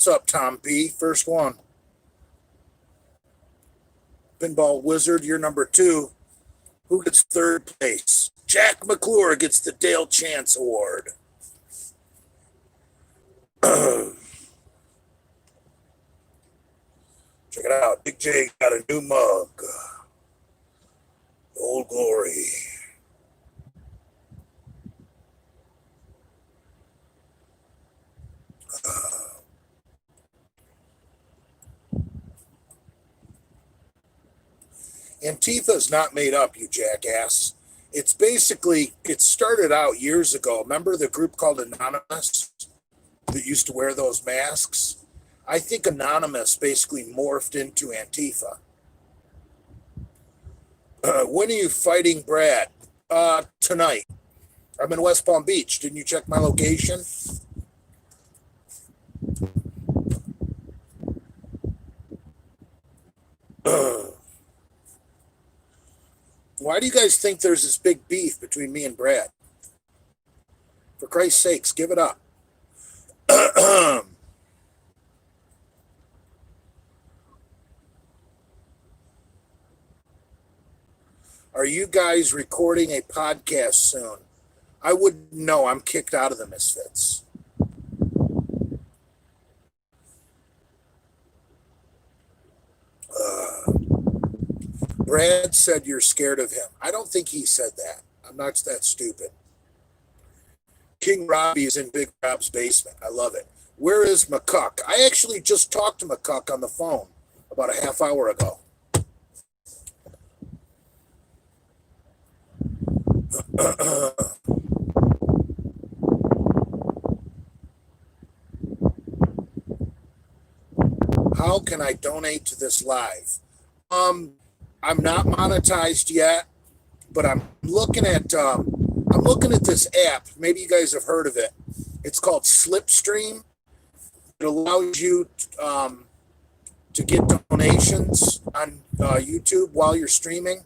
What's up, Tom P? First one. Pinball Wizard, you're number two. Who gets third place? Jack McClure gets the Dale Chance Award. Check it out. Big J got a new mug. Old Glory. Antifa's not made up, you jackass. It's basically, it started out years ago. Remember the group called Anonymous that used to wear those masks? I think Anonymous basically morphed into Antifa. When are you fighting Brad? Tonight. I'm in West Palm Beach. Didn't you check my location? Why do you guys think there's this big beef between me and Brad? For Christ's sakes, give it up. Are you guys recording a podcast soon? I wouldn't know. I'm kicked out of the Misfits. Brad said you're scared of him. I don't think he said that. I'm not that stupid. King Robbie is in Big Rob's basement. I love it. Where is McCuck? I actually just talked to McCuck on the phone about a half hour ago. How can I donate to this live? I'm not monetized yet, but I'm looking at this app. Maybe you guys have heard of it. It's called Slipstream. It allows you to get donations on YouTube while you're streaming.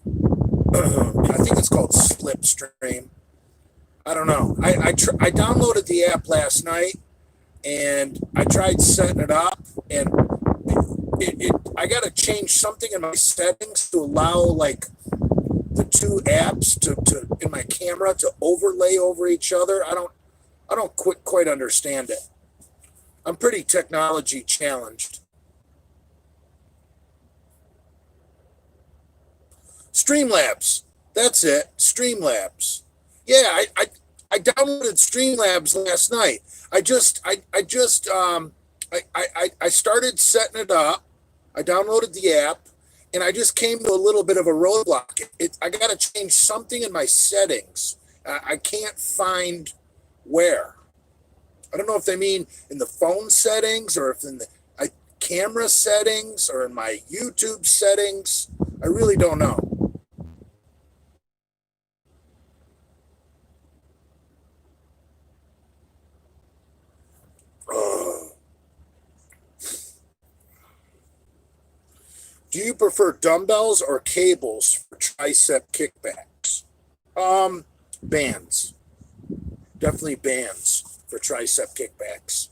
I think it's called Slipstream. I don't know. I downloaded the app last night and I tried setting it up, and I got to change something in my settings to allow like the two apps to in my camera to overlay over each other. I don't quite understand it. I'm pretty technology challenged. Streamlabs. That's it. Streamlabs. Yeah, I downloaded Streamlabs last night. I started setting it up. I downloaded the app, and I just came to a little bit of a roadblock. I got to change something in my settings. I can't find where. I don't know if they mean in the phone settings or if in the camera settings or in my YouTube settings. I really don't know. Do you prefer dumbbells or cables for tricep kickbacks? Bands. Definitely bands for tricep kickbacks.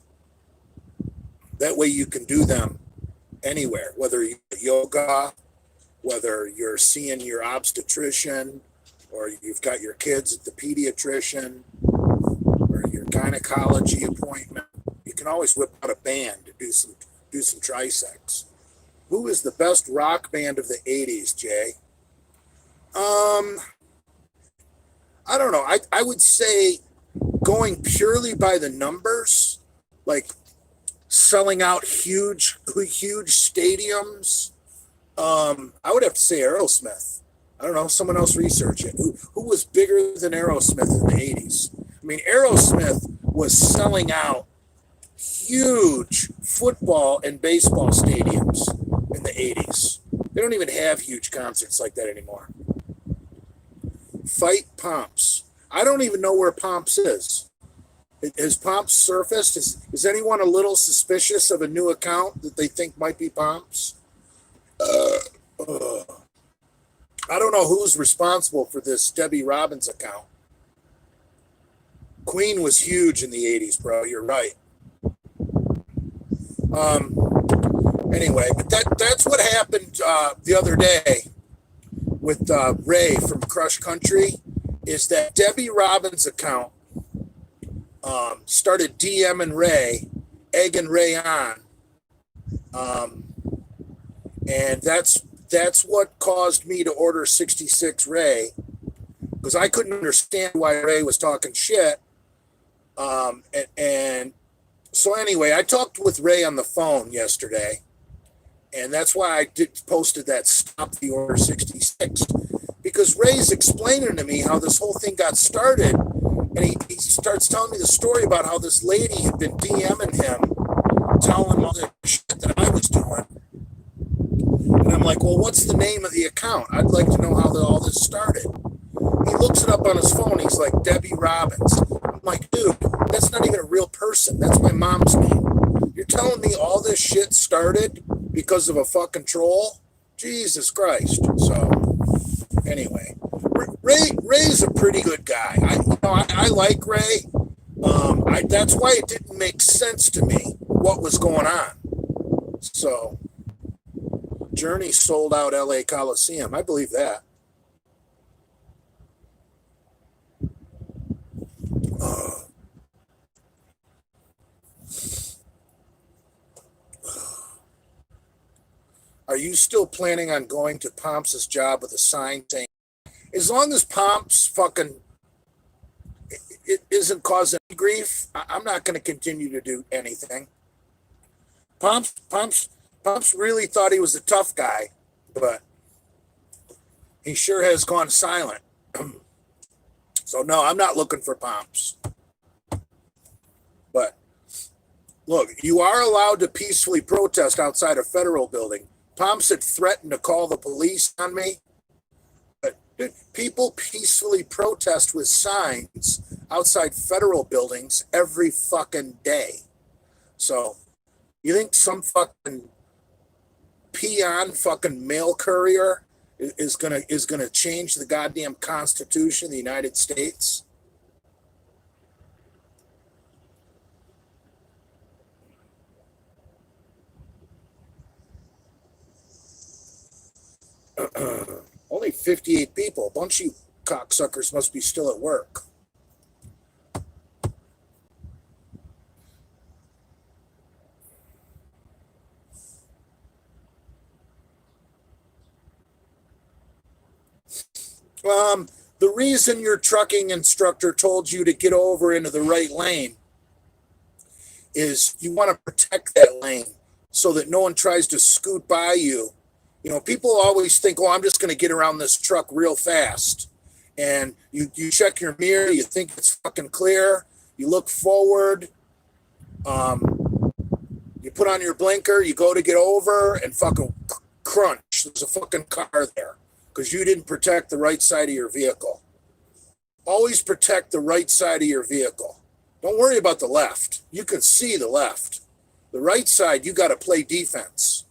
That way you can do them anywhere, whether you yoga, whether you're seeing your obstetrician, or you've got your kids at the pediatrician, or your gynecology appointment. You can always whip out a band to do some triceps. Who is the best rock band of the 80s, Jay? I don't know. I would say going purely by the numbers, like selling out huge stadiums. I would have to say Aerosmith. I don't know. Someone else research it. Who was bigger than Aerosmith in the 80s? I mean, Aerosmith was selling out huge football and baseball stadiums in the 80s. They don't even have huge concerts like that anymore. Fight Pomps. I don't even know where Pomps is. Has Pomps surfaced? Is anyone a little suspicious of a new account that they think might be Pomps? I don't know who's responsible for this Debbie Robbins account. Queen was huge in the 80s, bro. You're right. Anyway, but that's what happened the other day with Ray from Crush Country, is that Debbie Robbins' account started DMing Ray, egging Ray on, and that's what caused me to order 66 Ray, because I couldn't understand why Ray was talking shit. And so anyway, I talked with Ray on the phone yesterday, and that's why I posted that Stop the Order 66, because Ray's explaining to me how this whole thing got started, and he starts telling me the story about how this lady had been DMing him, telling him all the shit that I was doing. And I'm like, well, what's the name of the account? I'd like to know how all this started. He looks it up on his phone. He's like, Debbie Robbins. I'm like, dude, that's not even a real person. That's my mom's name. You're telling me all this shit started because of a fucking troll? Jesus Christ. So anyway, Ray's a pretty good guy. I like Ray. That's why it didn't make sense to me what was going on. So Journey sold out LA Coliseum. I believe that. Are you still planning on going to Pomps' job with a sign saying, as long as Pomps fucking it isn't causing any grief, I'm not going to continue to do anything. Pomps really thought he was a tough guy, but he sure has gone silent. So no, I'm not looking for Pomps. But look, you are allowed to peacefully protest outside a federal building. Pomps had threatened to call the police on me. But people peacefully protest with signs outside federal buildings every fucking day. So you think some fucking peon fucking mail courier is gonna change the goddamn Constitution of the United States? Only 58 people. A bunch of you cocksuckers must be still at work. The reason your trucking instructor told you to get over into the right lane is you want to protect that lane so that no one tries to scoot by you. You know, people always think, oh, I'm just going to get around this truck real fast. And you check your mirror, you think it's fucking clear, you look forward, you put on your blinker, you go to get over, and fucking crunch. There's a fucking car there because you didn't protect the right side of your vehicle. Always protect the right side of your vehicle. Don't worry about the left. You can see the left. The right side, you got to play defense.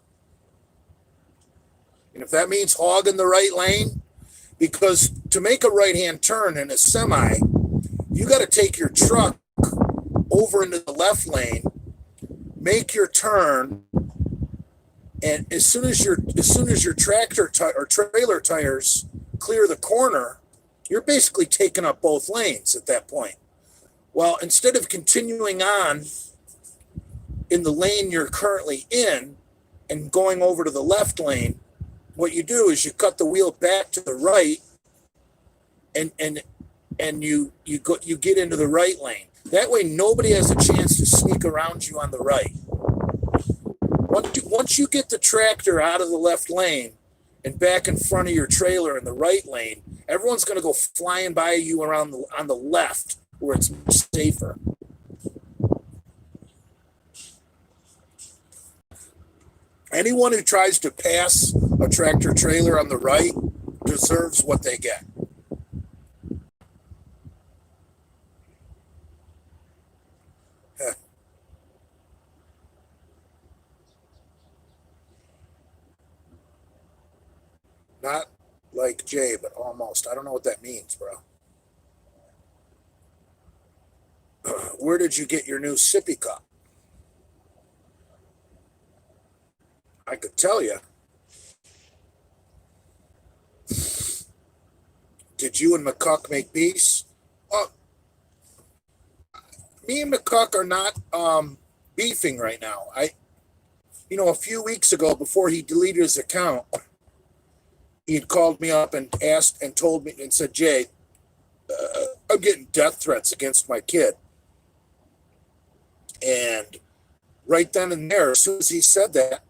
And if that means hogging the right lane, because to make a right-hand turn in a semi, you got to take your truck over into the left lane, make your turn, and as soon as your tractor or trailer tires clear the corner, you're basically taking up both lanes at that point. Well, instead of continuing on in the lane you're currently in and going over to the left lane, what you do is you cut the wheel back to the right, and you get into the right lane. That way, nobody has a chance to sneak around you on the right. Once you get the tractor out of the left lane and back in front of your trailer in the right lane, everyone's going to go flying by you around on the left where it's safer. Anyone who tries to pass a tractor trailer on the right deserves what they get. Not like Jay, but almost. I don't know what that means, bro. Where did you get your new sippy cup? I could tell you. Did you and McCuck make peace? Well, me and McCuck are not beefing right now. A few weeks ago, before he deleted his account, he had called me up and asked and told me and said, Jay, I'm getting death threats against my kid. And right then and there, as soon as he said that,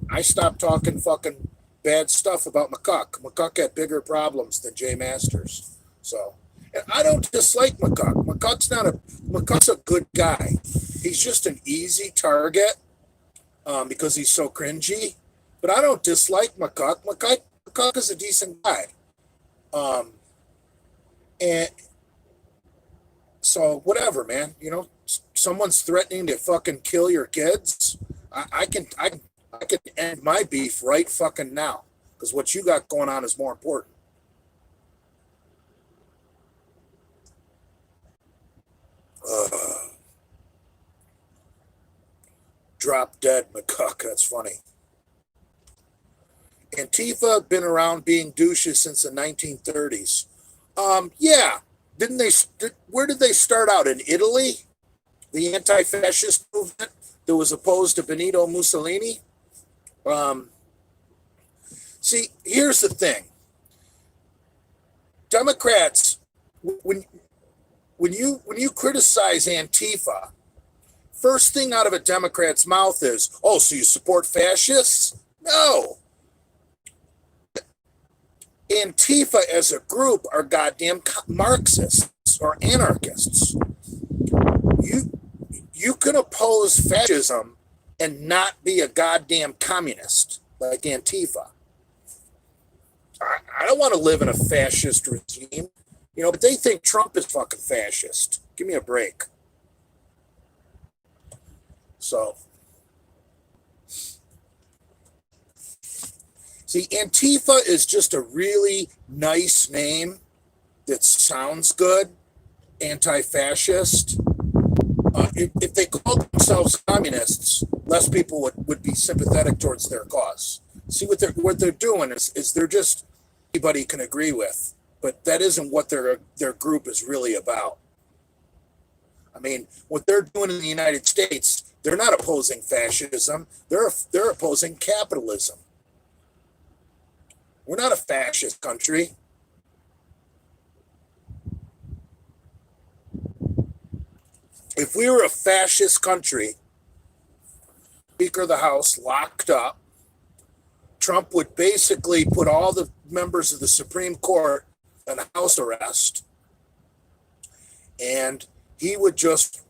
I stopped talking fucking bad stuff about McCuck. McCuck had bigger problems than Jay Masters. So, and I don't dislike McCuck. McCuck's a good guy. He's just an easy target because he's so cringy. But I don't dislike McCuck. McCuck is a decent guy. And so whatever, man. Someone's threatening to fucking kill your kids. I can end my beef right fucking now because what you got going on is more important. Drop dead McCuck. That's funny. Antifa been around being douches since the 1930s. Yeah. Where did they start out? In Italy? The anti-fascist movement that was opposed to Benito Mussolini? See, here's the thing. Democrats, when you criticize Antifa, first thing out of a Democrat's mouth is, oh, so you support fascists? No. Antifa as a group are goddamn Marxists or anarchists. You can oppose fascism and not be a goddamn communist like Antifa. I don't want to live in a fascist regime, but they think Trump is fucking fascist. Give me a break. So, see, Antifa is just a really nice name that sounds good, anti-fascist. If they called themselves communists, less people would be sympathetic towards their cause. See, what they're doing is they're just anybody can agree with, but that isn't what their group is really about. I mean, what they're doing in the United States, they're not opposing fascism. They're opposing capitalism. We're not a fascist country. If we were a fascist country, Speaker of the House locked up, Trump would basically put all the members of the Supreme Court on house arrest, and he would just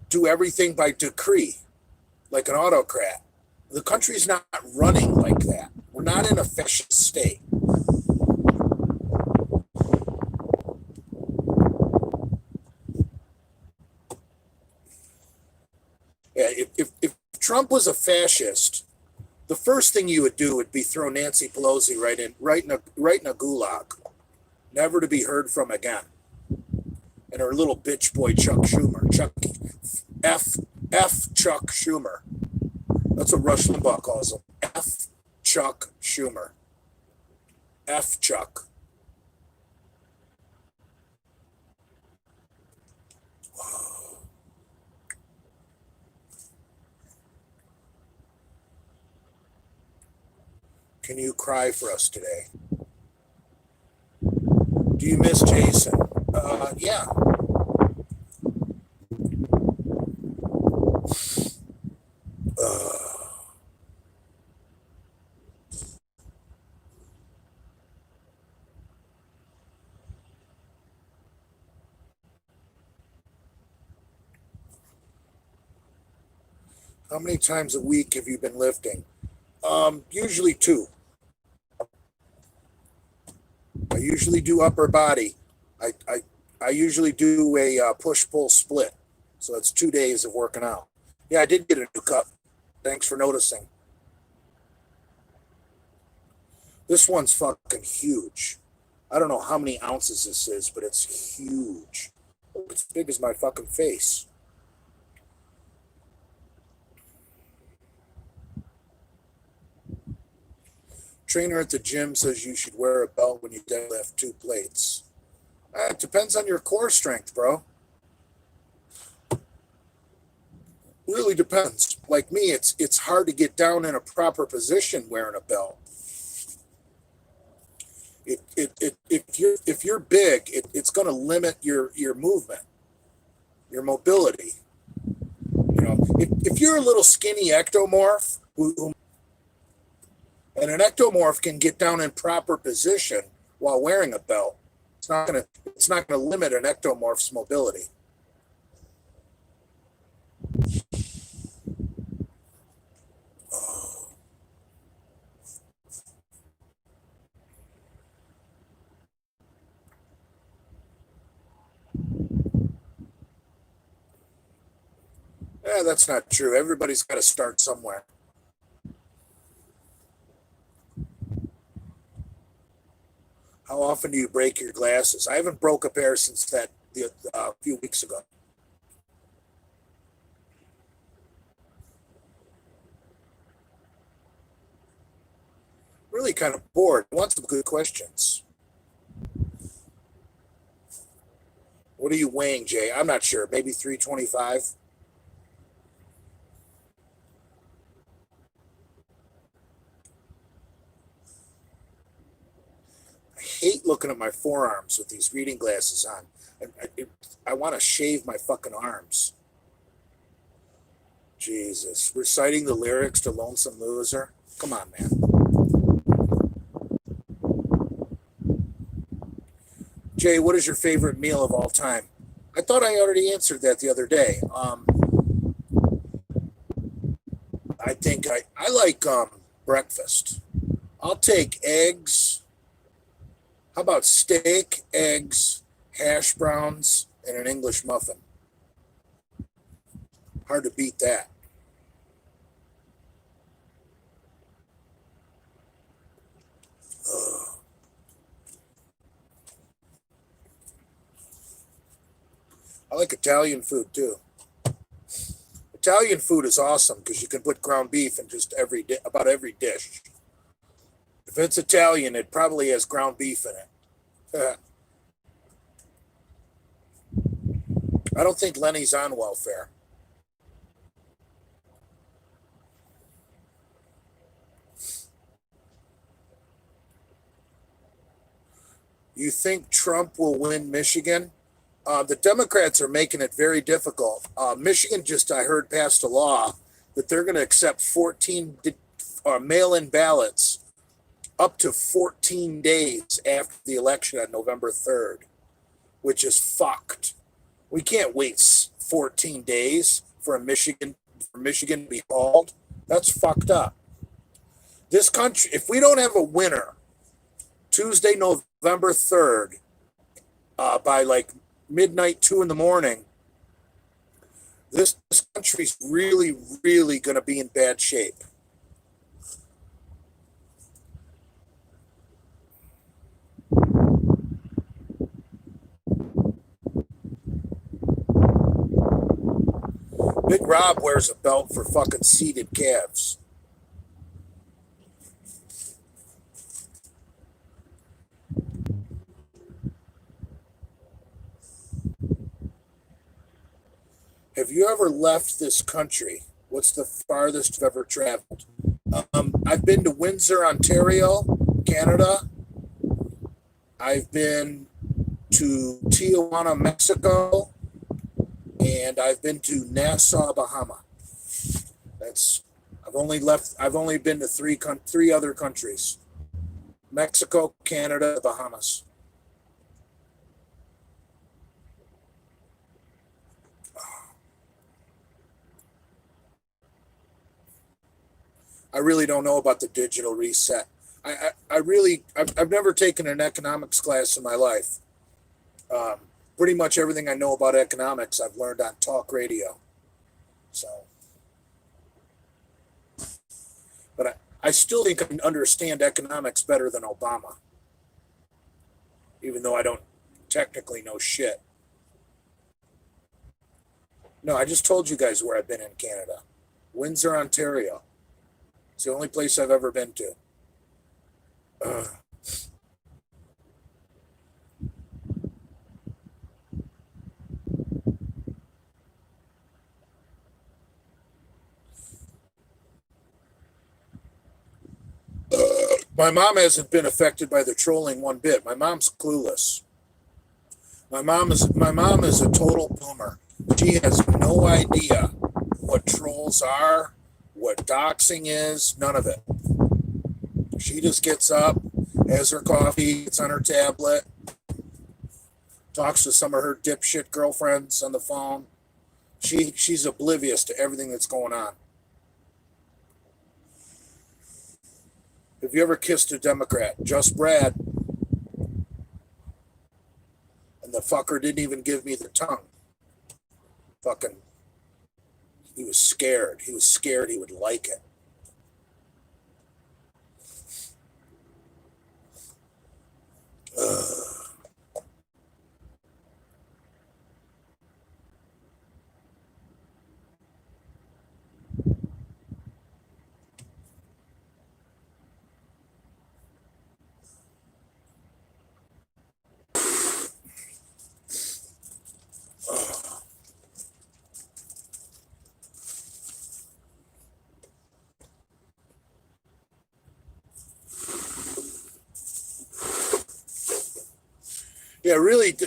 do everything by decree, like an autocrat. The country's not running like that. We're not in a fascist state. Yeah, if Trump was a fascist, the first thing you would do would be throw Nancy Pelosi right in a gulag, never to be heard from again. And her little bitch boy Chuck Schumer, F Chuck Schumer. That's what Rush Limbaugh calls him. F Chuck Schumer. F Chuck. Can you cry for us today? Do you miss Jason? Yeah. How many times a week have you been lifting? Usually 2. I usually do upper body. I usually do a push-pull split. So that's 2 days of working out. Yeah, I did get a new cup. Thanks for noticing. This one's fucking huge. I don't know how many ounces this is, but it's huge. It's as big as my fucking face. Trainer at the gym says you should wear a belt when you deadlift 2 plates. It depends on your core strength, bro. Really depends. Like me, it's hard to get down in a proper position wearing a belt. If you're big, it's going to limit your movement, your mobility. You know, if you're a little skinny ectomorph, and an ectomorph can get down in proper position while wearing a belt, it's not gonna limit an ectomorph's mobility. Yeah, that's not true. Everybody's got to start somewhere. How often do you break your glasses? I haven't broke a pair since that a few weeks ago. Really kind of bored. I want some good questions. What are you weighing, Jay? I'm not sure. Maybe 325. I hate looking at my forearms with these reading glasses on. I want to shave my fucking arms. Jesus. Reciting the lyrics to Lonesome Loser? Come on, man. Jay, what is your favorite meal of all time? I thought I already answered that the other day. I think I like breakfast. I'll take eggs. How about steak, eggs, hash browns, and an English muffin? Hard to beat that. Ugh. I like Italian food too. Italian food is awesome because you can put ground beef in just about every dish. If it's Italian, it probably has ground beef in it. I don't think Lenny's on welfare. You think Trump will win Michigan? The Democrats are making it very difficult. Michigan just, I heard, passed a law that they're going to accept 14 mail-in ballots up to 14 days after the election on November 3rd, which is fucked. We can't wait 14 days for Michigan to be called. That's fucked up. This country, if we don't have a winner Tuesday, November 3rd, by like midnight, 2 in the morning, this country's really, really going to be in bad shape. Big Rob wears a belt for fucking seated calves. Have you ever left this country? What's the farthest you've ever traveled? I've been to Windsor, Ontario, Canada. I've been to Tijuana, Mexico, and I've been to Nassau, Bahama. I've only been to three other countries: Mexico, Canada, Bahamas. I really don't know about the digital reset. I've never taken an economics class in my life. Pretty much everything I know about economics I've learned on talk radio. So, but I still think I can understand economics better than Obama, even though I don't technically know shit. No, I just told you guys where I've been in Canada. Windsor, Ontario. It's the only place I've ever been to. Uh, my mom hasn't been affected by the trolling one bit. My mom's clueless. My mom is a total boomer. She has no idea what trolls are, what doxing is, none of it. She just gets up, has her coffee, gets on her tablet, talks to some of her dipshit girlfriends on the phone. She's oblivious to everything that's going on. Have you ever kissed a Democrat? Just Brad. And the fucker didn't even give me the tongue. Fucking, he was scared. He was scared he would like it. Ugh. Yeah, really. Do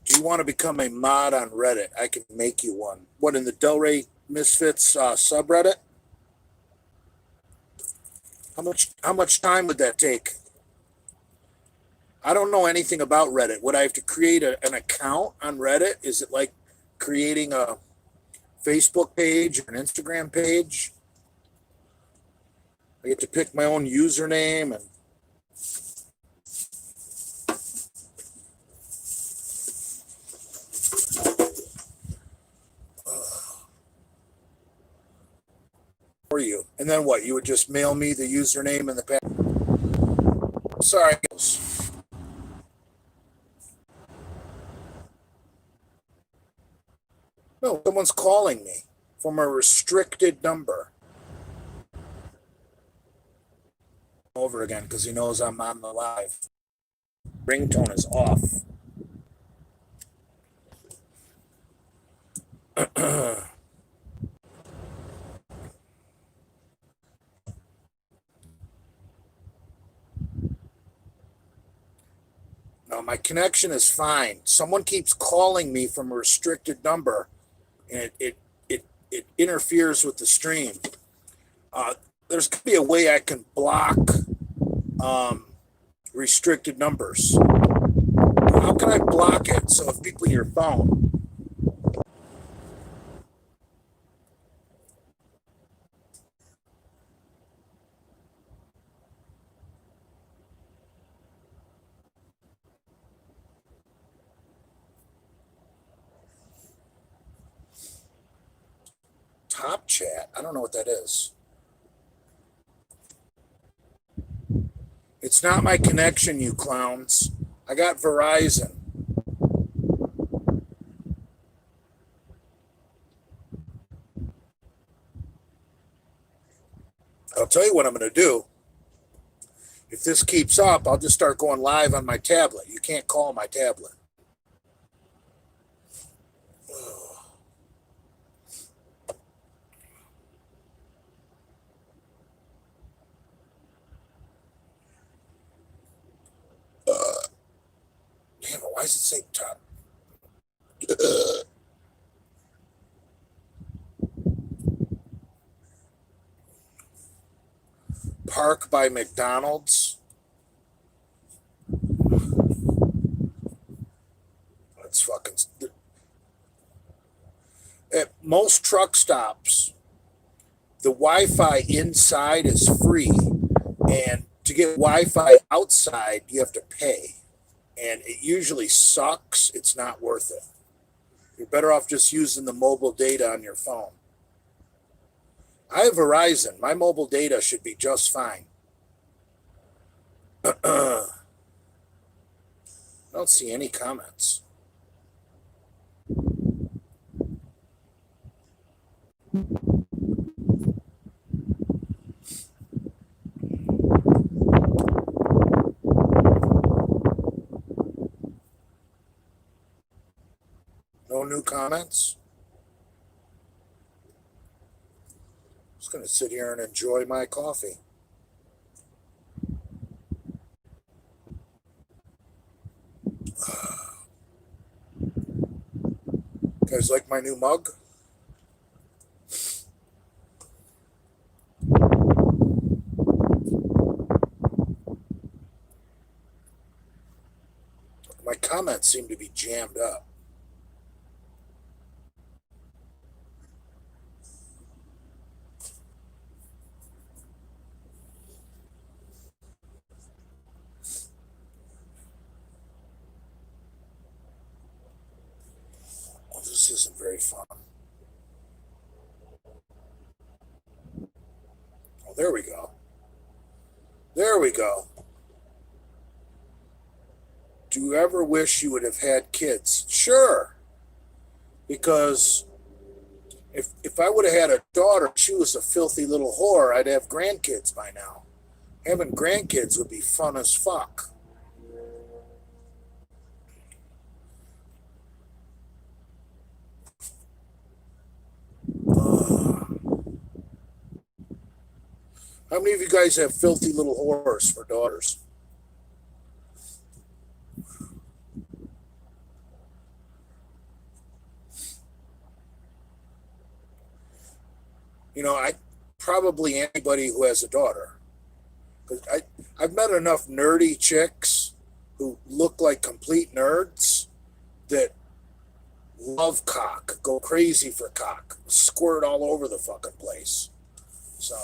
you want to become a mod on Reddit? I can make you one. What, in the Delray Misfits subreddit? How much time would that take? I don't know anything about Reddit. Would I have to create an account on Reddit? Is it like creating a Facebook page or an Instagram page? I get to pick my own username and for you. And then what? You would just mail me the username and the password. Sorry. No, someone's calling me from a restricted number. Over again because he knows I'm on the live. Ringtone is off. No, my connection is fine. Someone keeps calling me from a restricted number, and it interferes with the stream. There's going to be a way I can block restricted numbers. How can I block it so if people your phone? Top chat? I don't know what that is. It's not my connection, you clowns. I got Verizon. I'll tell you what I'm going to do. If this keeps up, I'll just start going live on my tablet. You can't call my tablet. Damn it, why does it say top? Park by McDonald's. That's fucking. At most truck stops, the Wi-Fi inside is free, and to get Wi-Fi outside, you have to pay, and it usually sucks. It's not worth it. You're better off just using the mobile data on your phone. I have Verizon. My mobile data should be just fine. I don't see any comments. new comments? Just going to sit here and enjoy my coffee. Guys like my new mug? My comments seem to be jammed up. Oh, this isn't very fun. Oh, there we go. There we go. Do you ever wish you would have had kids? Sure. Because if I would have had a daughter, she was a filthy little whore, I'd have grandkids by now. Having grandkids would be fun as fuck. How many of you guys have filthy little whores for daughters? You know, probably anybody who has a daughter. Because I've met enough nerdy chicks who look like complete nerds that love cock, go crazy for cock, squirt all over the fucking place. So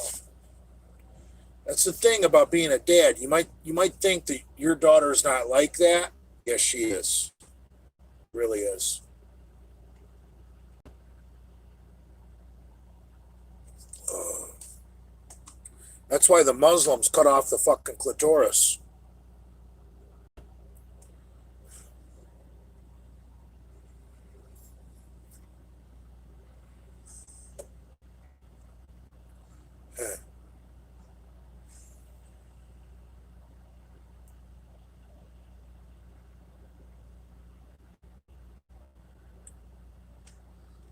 that's the thing about being a dad. You might think that your daughter's not like that. Yes, she is. Really is. That's why the Muslims cut off the fucking clitoris.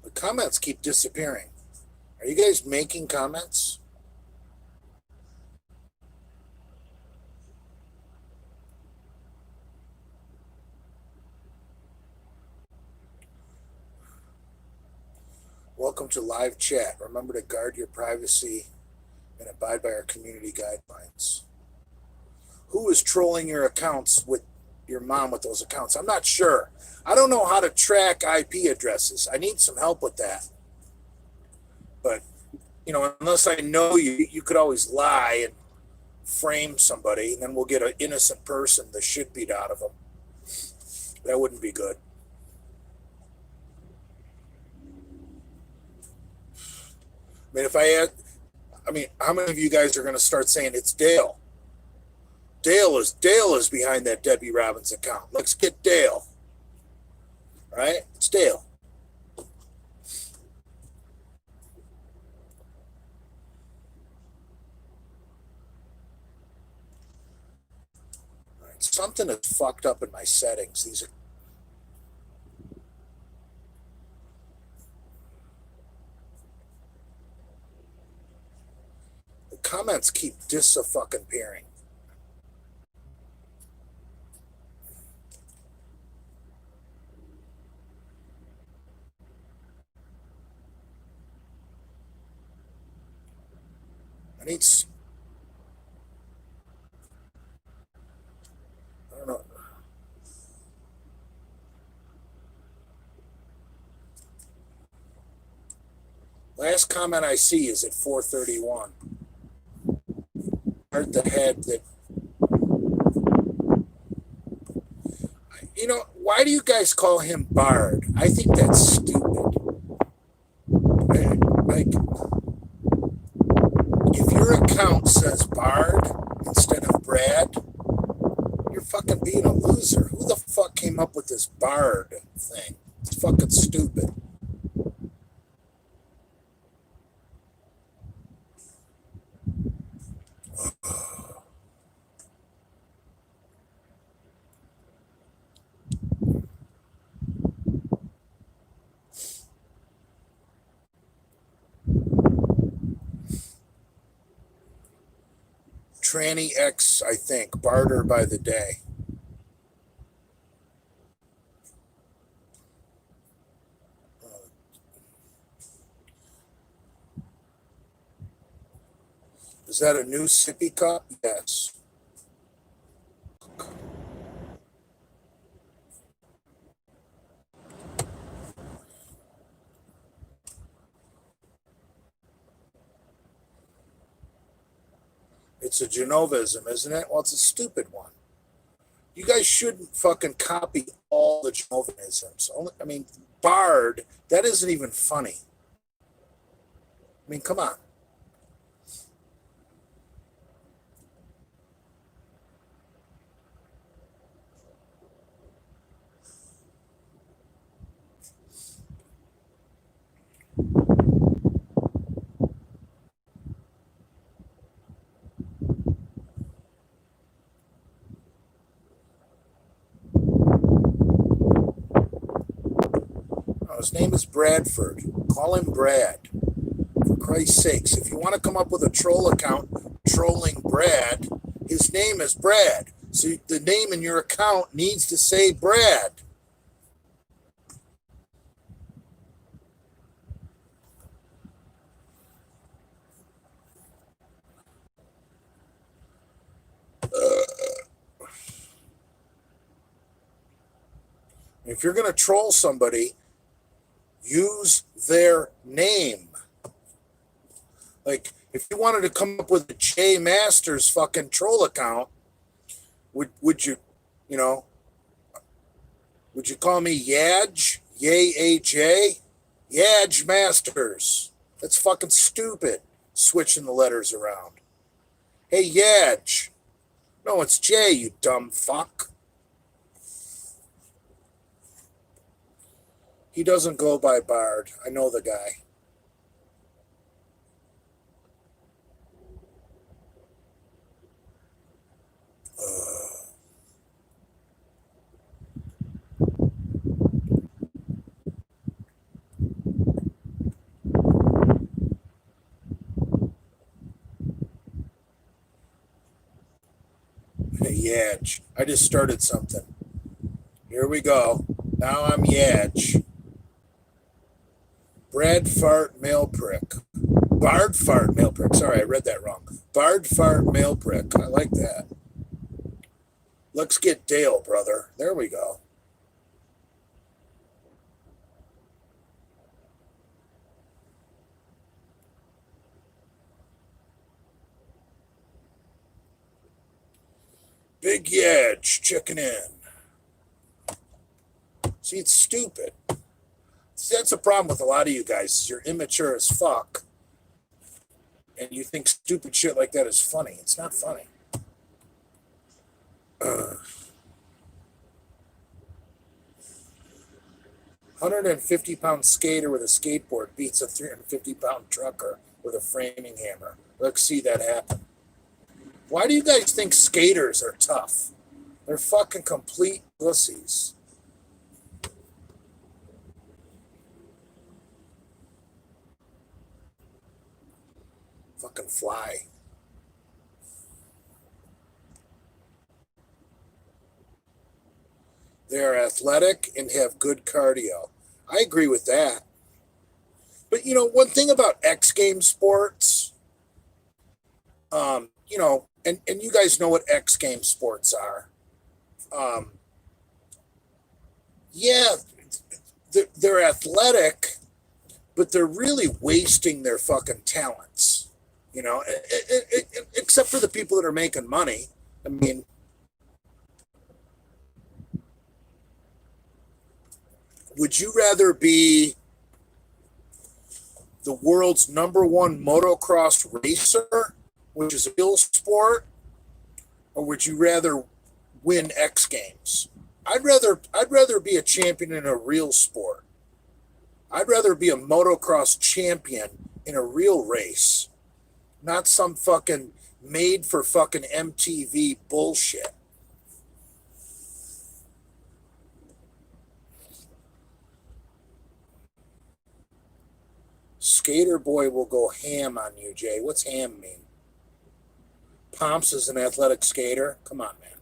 The comments keep disappearing. Are you guys making comments? Welcome to live chat. Remember to guard your privacy and abide by our community guidelines. Who is trolling your accounts with your mom with those accounts? I'm not sure. I don't know how to track IP addresses. I need some help with that. But, you know, unless I know you, you could always lie and frame somebody, and then we'll get an innocent person the shit beat out of them. That wouldn't be good. I mean, how many of you guys are going to start saying it's Dale? Dale is behind that Debbie Robbins account. Let's get Dale. Right? It's Dale. Right. Something is fucked up in my settings. The comments keep disappearing. I don't know. Last comment I see is at 4:31. Hurt the head that. You know, why do you guys call him Bard? I think that's stupid. Like, if your account says Bard instead of Brad, you're fucking being a loser. Who the fuck came up with this Bard thing? It's fucking stupid. Tranny X, I think. Barter by the day. Is that a new sippy cup? Yes. It's a Genovism, isn't it? Well, it's a stupid one. You guys shouldn't fucking copy all the Genovisms. I mean, Bard, that isn't even funny. I mean, come on. His name is Bradford. Call him Brad. For Christ's sakes, if you want to come up with a troll account trolling Brad, his name is Brad. So the name in your account needs to say Brad. If you're going to troll somebody, use their name. Like, if you wanted to come up with a J Masters fucking troll account, would you, you know, would you call me Yaj? Yaj? Yaj Masters. That's fucking stupid, switching the letters around. Hey, Yaj. No, it's J, you dumb fuck. He doesn't go by Bard. I know the guy. Hey, Yaj. I just started something. Here we go. Now I'm Yaj. Brad Fart Male Prick. Bard Fart Male Prick. Sorry, I read that wrong. Bard Fart Male Prick. I like that. Let's get Dale, brother. There we go. Big Yaj checking in. See, it's stupid. See, that's the problem with a lot of you guys. Is you're immature as fuck. And you think stupid shit like that is funny. It's not funny. 150-pound skater with a skateboard beats a 350-pound trucker with a framing hammer. Let's see that happen. Why do you guys think skaters are tough? They're fucking complete pussies. Fucking fly. They're athletic and have good cardio. I agree with that. But you know, one thing about X Game sports, you know, and you guys know what X Game sports are. Um, yeah, they're athletic, but they're really wasting their fucking talents. You know, except for the people that are making money. I mean, would you rather be the world's number one motocross racer, which is a real sport, or would you rather win X Games? I'd rather be a champion in a real sport. I'd rather be a motocross champion in a real race, not some fucking made for fucking MTV bullshit. Skater boy will go ham on you, Jay. What's ham mean? Pomps is an athletic skater. Come on, man.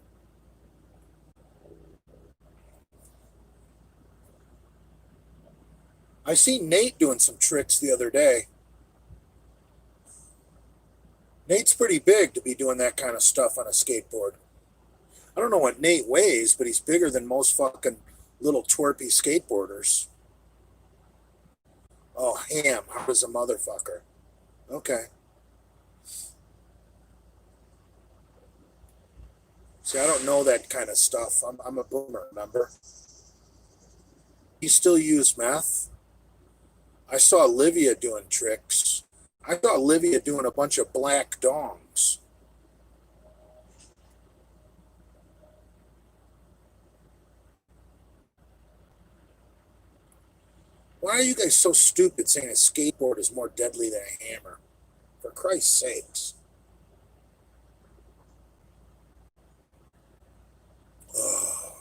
I seen Nate doing some tricks the other day. Nate's pretty big to be doing that kind of stuff on a skateboard. I don't know what Nate weighs, but he's bigger than most fucking little twerpy skateboarders. Oh, Ham, hard as a motherfucker. Okay. See, I don't know that kind of stuff. I'm a boomer, remember? You still use meth? I saw Olivia doing tricks. I saw Olivia doing a bunch of black dongs. Why are you guys so stupid saying a skateboard is more deadly than a hammer? For Christ's sakes. Ugh.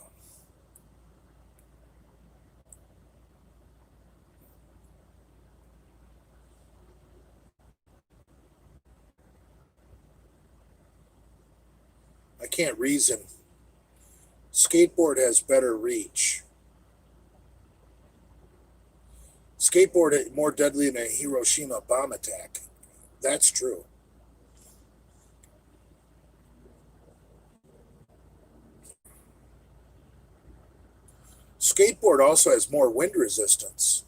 I can't reason. Skateboard has better reach. Skateboard is more deadly than a Hiroshima bomb attack. That's true. Skateboard also has more wind resistance.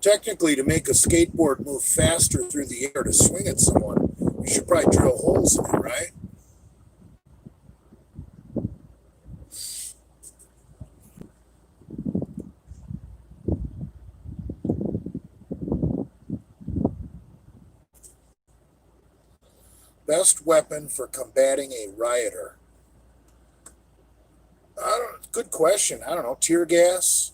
Technically, to make a skateboard move faster through the air to swing at someone, you should probably drill holes in it, right? Best weapon for combating a rioter? Good question. I don't know. Tear gas?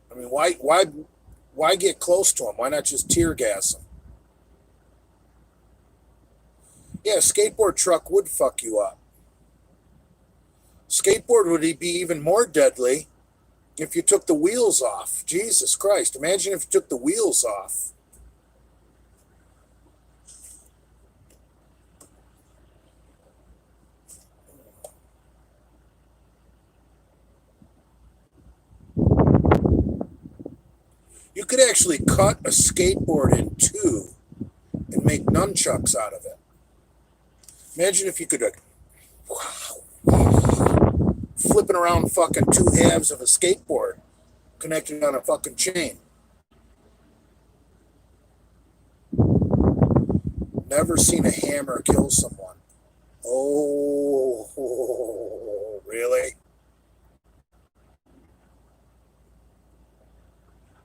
I mean, why get close to them? Why not just tear gas them? Yeah, a skateboard truck would fuck you up. Skateboard would be even more deadly if you took the wheels off. Jesus Christ. Imagine if you took the wheels off. You could actually cut a skateboard in two and make nunchucks out of it. Imagine if you could, flipping around fucking two halves of a skateboard connected on a fucking chain. Never seen a hammer kill someone. Oh, really?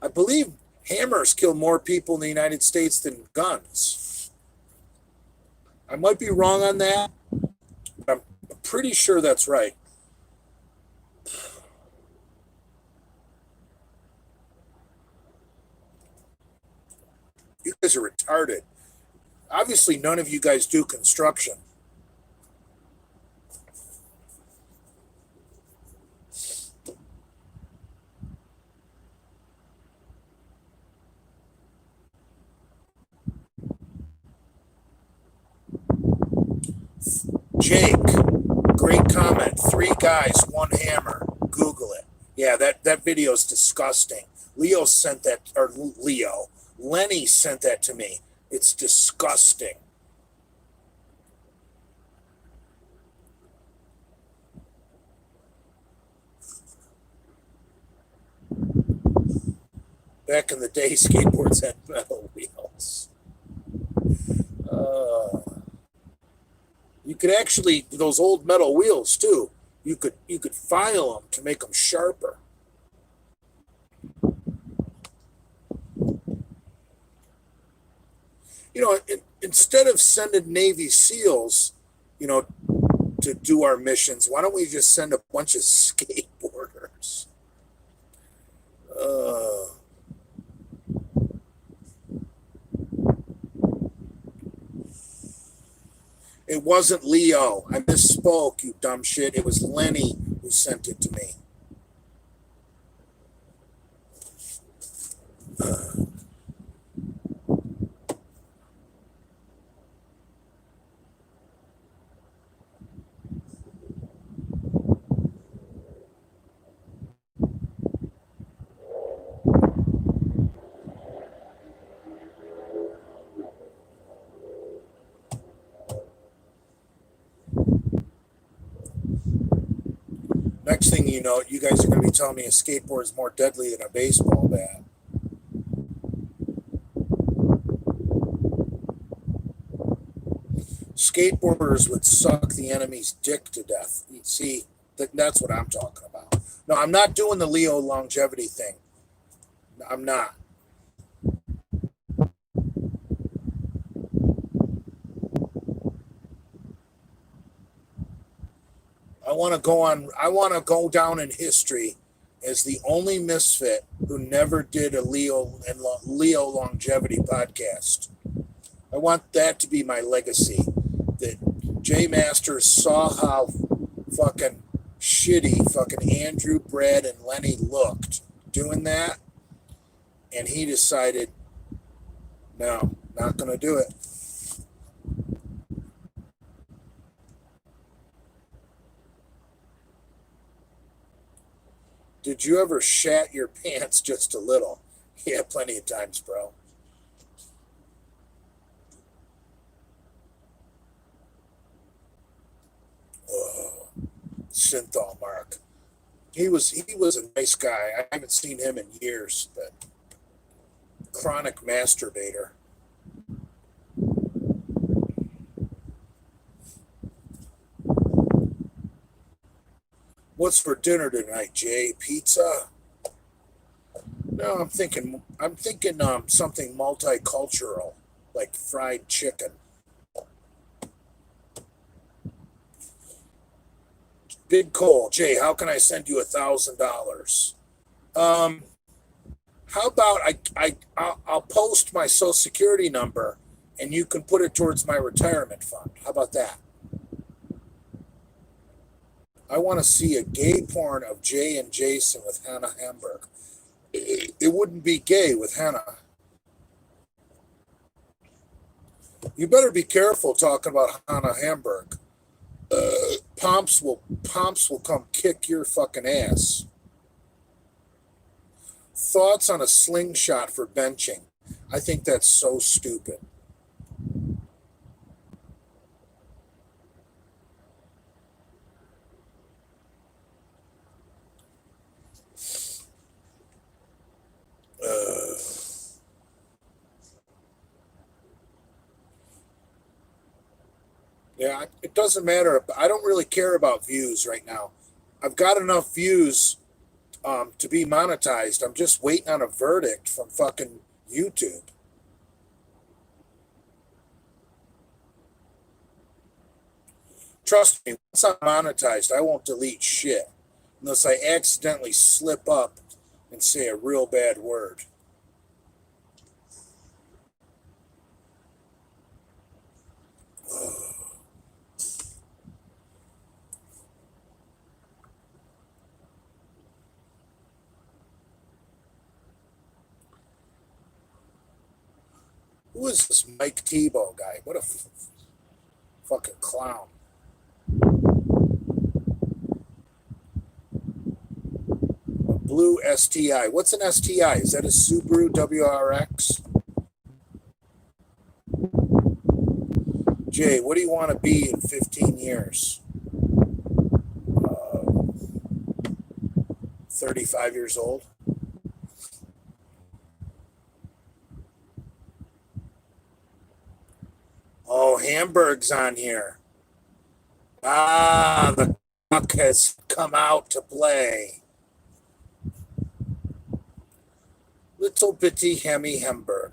I believe hammers kill more people in the United States than guns. I might be wrong on that, but I'm pretty sure that's right. You guys are retarded. Obviously, none of you guys do construction. Jake, great comment. 3 guys, 1 hammer. Google it. Yeah, that video is disgusting. Leo sent that, or Leo. Lenny sent that to me. It's disgusting. Back in the day, skateboards had metal wheels. You could actually, those old metal wheels too, you could file them to make them sharper. You know, instead of sending Navy SEALs, to do our missions, why don't we just send a bunch of skateboarders? It wasn't Leo. I misspoke, you dumb shit. It was Lenny who sent it to me. Next thing you know, you guys are going to be telling me a skateboard is more deadly than a baseball bat. Skateboarders would suck the enemy's dick to death. See, that's what I'm talking about. No, I'm not doing the Leo longevity thing. I'm not. I want to go down in history as the only misfit who never did a Leo longevity podcast. I want that to be my legacy. That Jay Masters saw how fucking shitty fucking Andrew, Brad, and Lenny looked doing that, and he decided, no, not going to do it. Did you ever shat your pants just a little? Yeah, plenty of times, bro. Oh, Synthol Mark. He was a nice guy. I haven't seen him in years, but chronic masturbator. What's for dinner tonight, Jay? Pizza? No, I'm thinking something multicultural, like fried chicken. Big Cole, Jay, how can I send you $1,000? How about I'll post my social security number and you can put it towards my retirement fund. How about that? I want to see a gay porn of Jay and Jason with Hannah Hamburg. It wouldn't be gay with Hannah. You better be careful talking about Hannah Hamburg. Pomps will come kick your fucking ass. Thoughts on a slingshot for benching? I think that's so stupid. Yeah, it doesn't matter. I don't really care about views right now. I've got enough views to be monetized. I'm just waiting on a verdict from fucking YouTube. Trust me, once I'm monetized, I won't delete shit unless I accidentally slip up and say a real bad word. Who is this Mike Tebow guy? What a fucking clown. A blue STI. What's an STI? Is that a Subaru WRX? Jay, what do you want to be in 15 years? 35 years old. Oh, Hamburg's on here. Ah, the cock has come out to play. Little bitty Hemi Hamburg.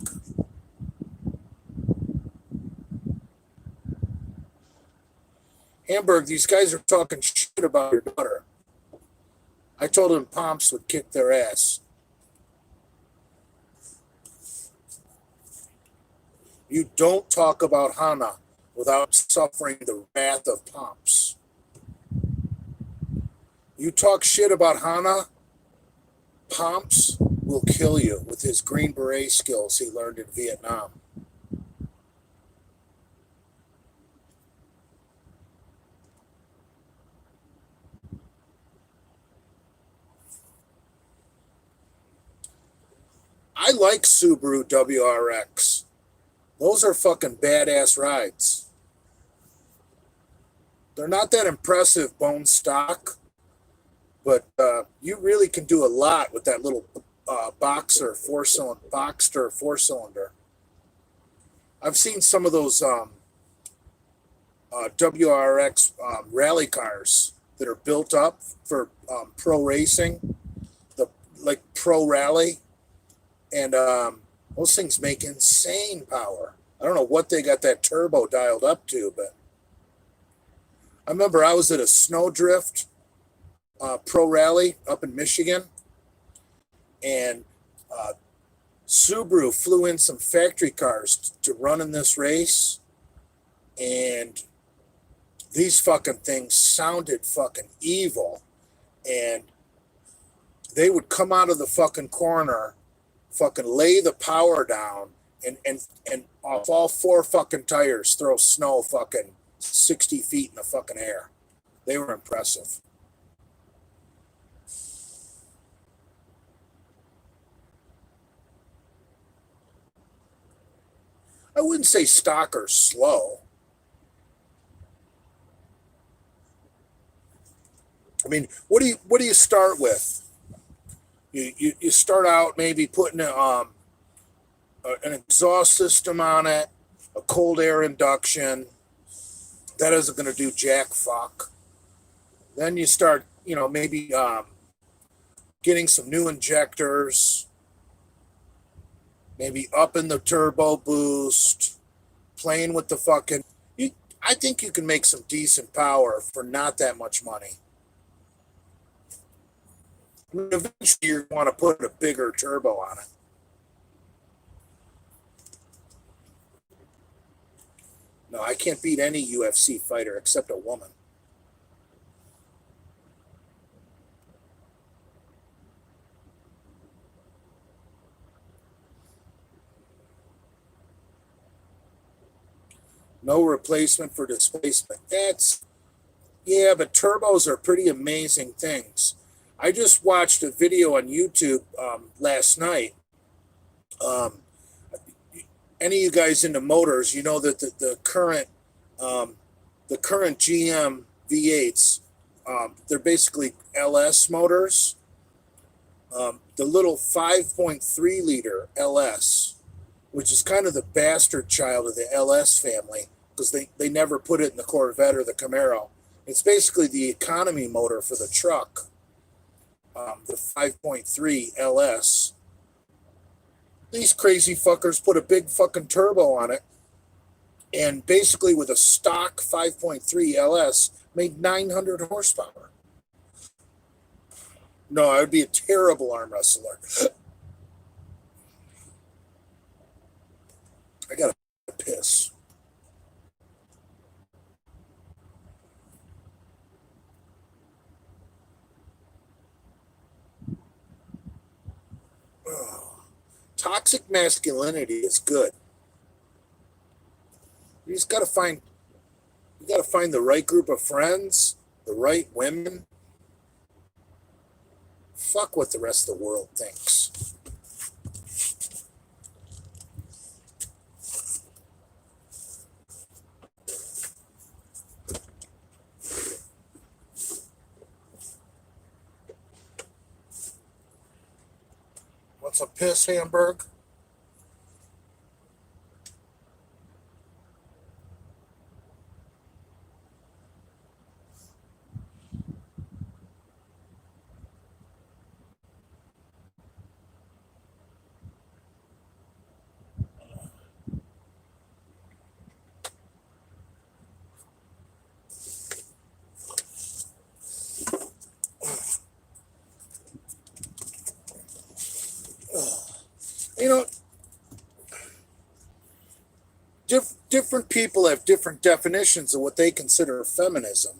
Hamburg, these guys are talking shit about your daughter. I told them Pomps would kick their ass. You don't talk about Hannah without suffering the wrath of Pomps. You talk shit about Hannah, Pomps, will kill you with his Green Beret skills he learned in Vietnam. I like Subaru WRX. Those are fucking badass rides. They're not that impressive bone stock, but you really can do a lot with that little Boxster four-cylinder. I've seen some of those WRX rally cars that are built up for pro racing, the like pro rally, and those things make insane power. I don't know what they got that turbo dialed up to, but I remember I was at a snowdrift pro rally up in Michigan, and Subaru flew in some factory cars to run in this race, and these fucking things sounded fucking evil, and they would come out of the fucking corner, fucking lay the power down, and off all four fucking tires throw snow fucking 60 feet in the fucking air. They were impressive. I wouldn't say stock or slow. I mean, what do you start with? You start out maybe putting an exhaust system on it, a cold air induction. That isn't going to do jack fuck. Then you start, maybe getting some new injectors, maybe upping the turbo boost, playing with the fucking. I think you can make some decent power for not that much money. I mean, eventually you want to put a bigger turbo on it. No, I can't beat any UFC fighter except a woman. No replacement for displacement. Yeah, but turbos are pretty amazing things. I just watched a video on YouTube last night. Any of you guys into motors, you know that the current GM V8s, they're basically LS motors. The little 5.3 liter LS, which is kind of the bastard child of the LS family, because they never put it in the Corvette or the Camaro. It's basically the economy motor for the truck, the 5.3 LS. These crazy fuckers put a big fucking turbo on it, and basically with a stock 5.3 LS made 900 horsepower. No, I would be a terrible arm wrestler. I gotta piss. Oh. Toxic masculinity is good. You gotta find the right group of friends, the right women. Fuck what the rest of the world thinks. Want some piss, Hamburg? You know, different people have different definitions of what they consider feminism.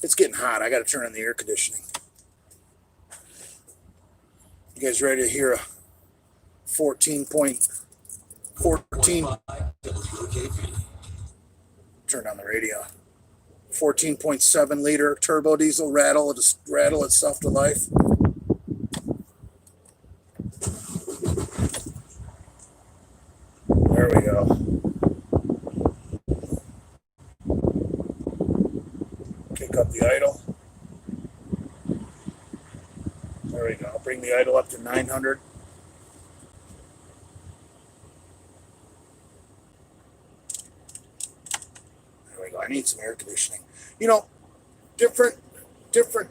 It's getting hot. I got to turn on the air conditioning. You guys ready to hear 14.14. Turn on the radio. 14.7 liter turbo diesel rattle itself to life. There we go. Kick up the idle. There we go. I'll bring the idle up to 900. There we go. I need some air conditioning. You know, different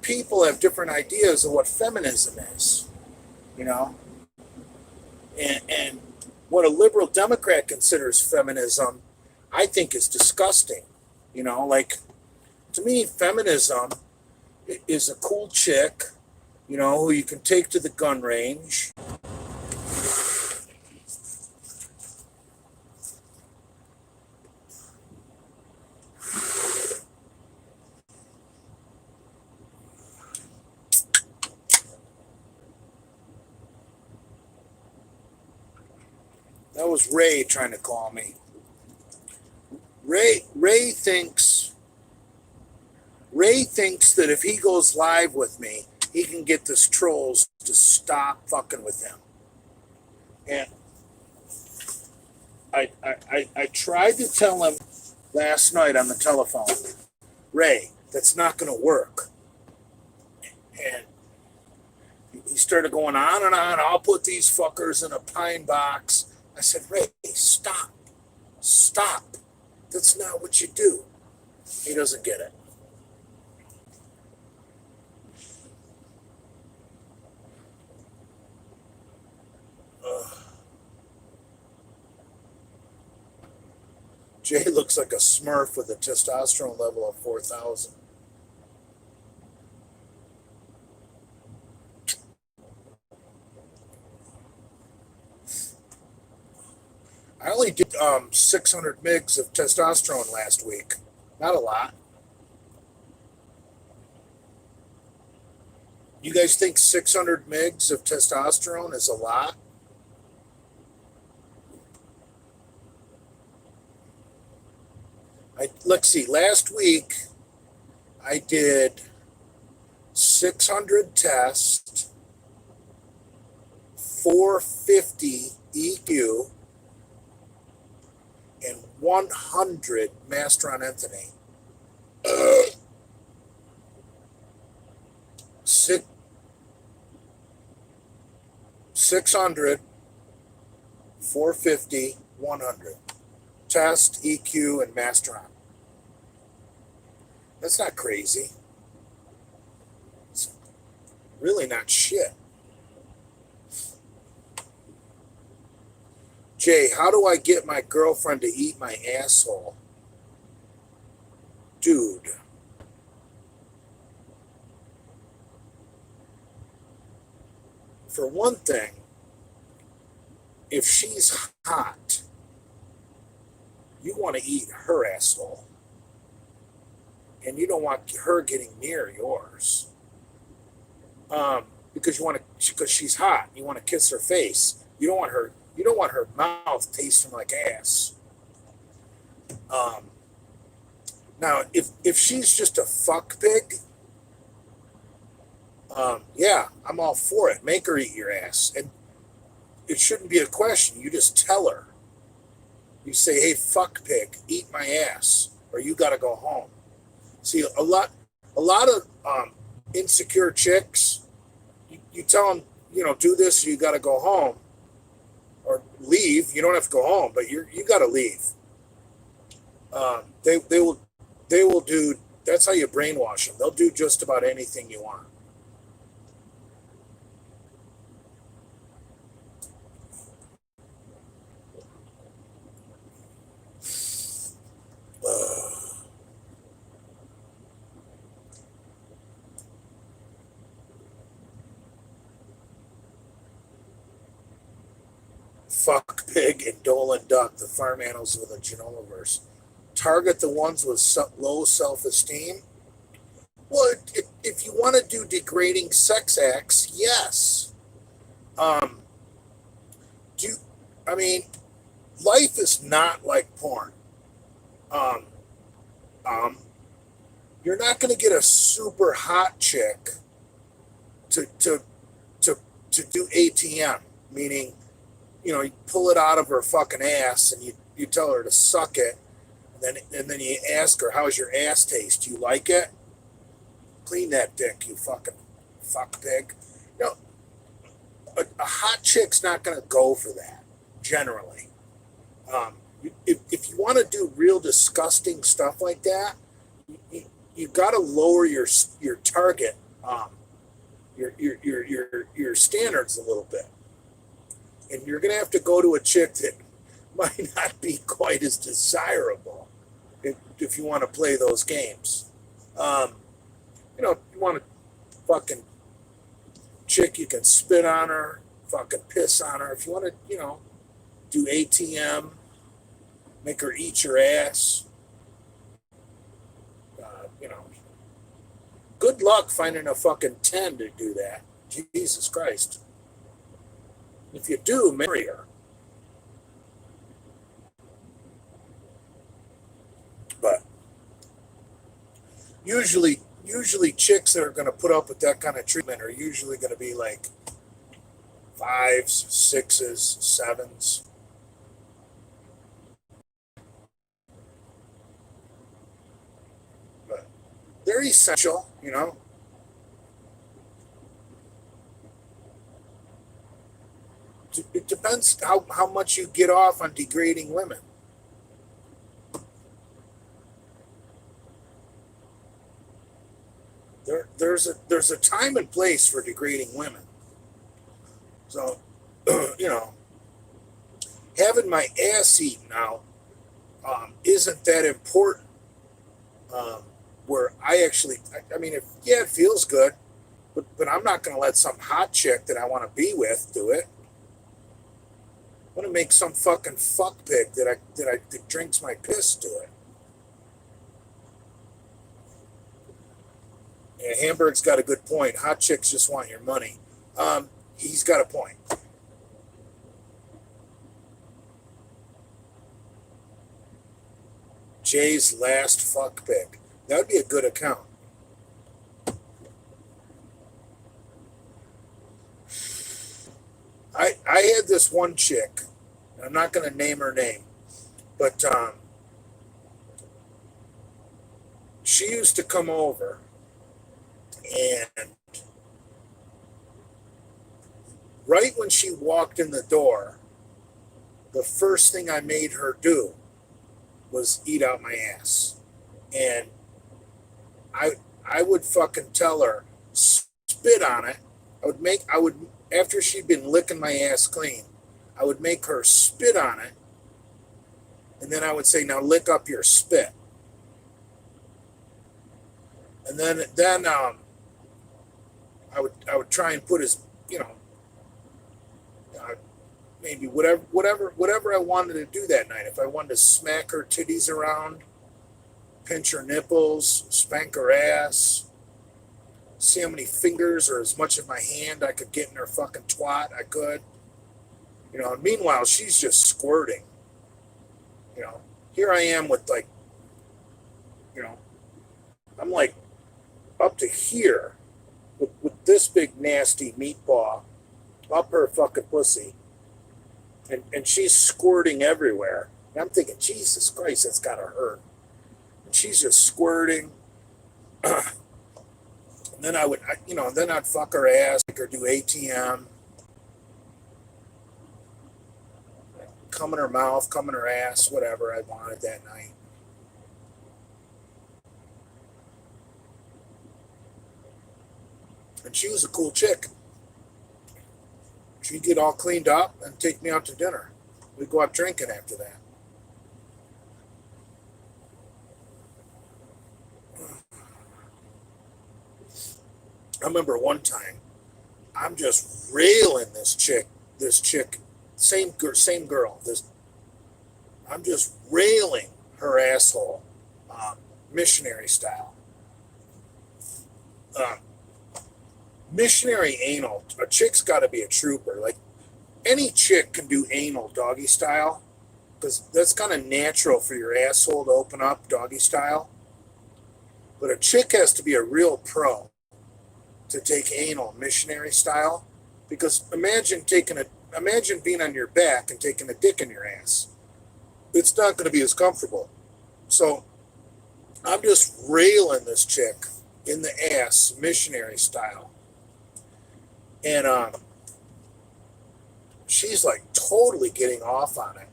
people have different ideas of what feminism is. You know, and what a liberal Democrat considers feminism, I think is disgusting. You know, like, to me, feminism is a cool chick, you know, who you can take to the gun range. That was Ray trying to call me. Ray thinks that if he goes live with me, he can get this trolls to stop fucking with him. And I tried to tell him last night on the telephone, Ray, that's not going to work. And he started going on and on. I'll put these fuckers in a pine box. I said, Ray, stop. That's not what you do. He doesn't get it. Jay looks like a Smurf with a testosterone level of 4,000. I only did 600 mgs of testosterone last week. Not a lot. You guys think 600 mgs of testosterone is a lot? Let's see. Last week, I did 600 test, 450 EQ, and 100 Mastron-Anthony. 600, 450, 100. Test, EQ, and Mastron. That's not crazy. It's really not shit. Jay, how do I get my girlfriend to eat my asshole? Dude. For one thing, if she's hot, you want to eat her asshole. And you don't want her getting near yours. Because she's hot. You want to kiss her face. You don't want her mouth tasting like ass. Now, if she's just a fuck pig, yeah, I'm all for it. Make her eat your ass. And it shouldn't be a question. You just tell her. You say, hey, fuck pig, eat my ass, or you got to go home. See, a lot of insecure chicks, you tell them, do this, or you got to go home. Or leave. You don't have to go home, but you got to leave. They will do. That's how you brainwash them. They'll do just about anything you want. Fuck pig and Dolan duck, the farm animals with a genomiverse. Target the ones with low self-esteem. Well, if you want to do degrading sex acts, yes. I mean, life is not like porn. Um, um, you're not going to get a super hot chick to to to to do ATM, meaning, you pull it out of her fucking ass and you tell her to suck it, and then you ask her, how's your ass taste? Do you like it? Clean that dick, you fucking fuck pig. You know, a hot chick's not going to go for that generally. If you want to do real disgusting stuff like that, you got to lower your target, your standards a little bit, and you're going to have to go to a chick that might not be quite as desirable if you want to play those games. You want a fucking chick, you can spit on her, fucking piss on her. If you want to, do ATM, make her eat your ass. Good luck finding a fucking 10 to do that. Jesus Christ. If you do, marry her. But usually chicks that are going to put up with that kind of treatment are usually going to be like 5s, 6s, 7s. But they're essential, It depends how much you get off on degrading women. There's a time and place for degrading women. So, having my ass eaten out isn't that important. Where I mean, it feels good, but I'm not going to let some hot chick that I want to be with do it. I'm going to make some fucking fuck pig that drinks my piss do it. Yeah, Hamburg's got a good point. Hot chicks just want your money. He's got a point. Jay's last fuck pick. That would be a good account. I had this one chick, and I'm not going to name her name, but she used to come over, and right when she walked in the door, the first thing I made her do was eat out my ass. And I would fucking tell her, spit on it. After she'd been licking my ass clean, I would make her spit on it, and then I would say, now lick up your spit. And then I would try and put maybe whatever I wanted to do that night. If I wanted to smack her titties around, pinch her nipples, spank her ass, see how many fingers or as much of my hand I could get in her fucking twat, I could. And meanwhile, she's just squirting. Here I am with I'm like up to here with this big nasty meat paw up her fucking pussy. And she's squirting everywhere. And I'm thinking, Jesus Christ, that's gotta hurt. And she's just squirting. And then then I'd fuck her ass, make her do ATM. Come in her mouth, come in her ass, whatever I wanted that night. And she was a cool chick. She'd get all cleaned up and take me out to dinner. We'd go out drinking after that. I remember one time, I'm just railing this chick, same girl. I'm just railing her asshole, missionary style. Missionary anal. A chick's got to be a trooper. Like, any chick can do anal doggy style because that's kind of natural for your asshole to open up doggy style. But a chick has to be a real pro to take anal missionary style, because imagine being on your back and taking a dick in your ass. It's not going to be as comfortable. So I'm just railing this chick in the ass missionary style, and she's like totally getting off on it,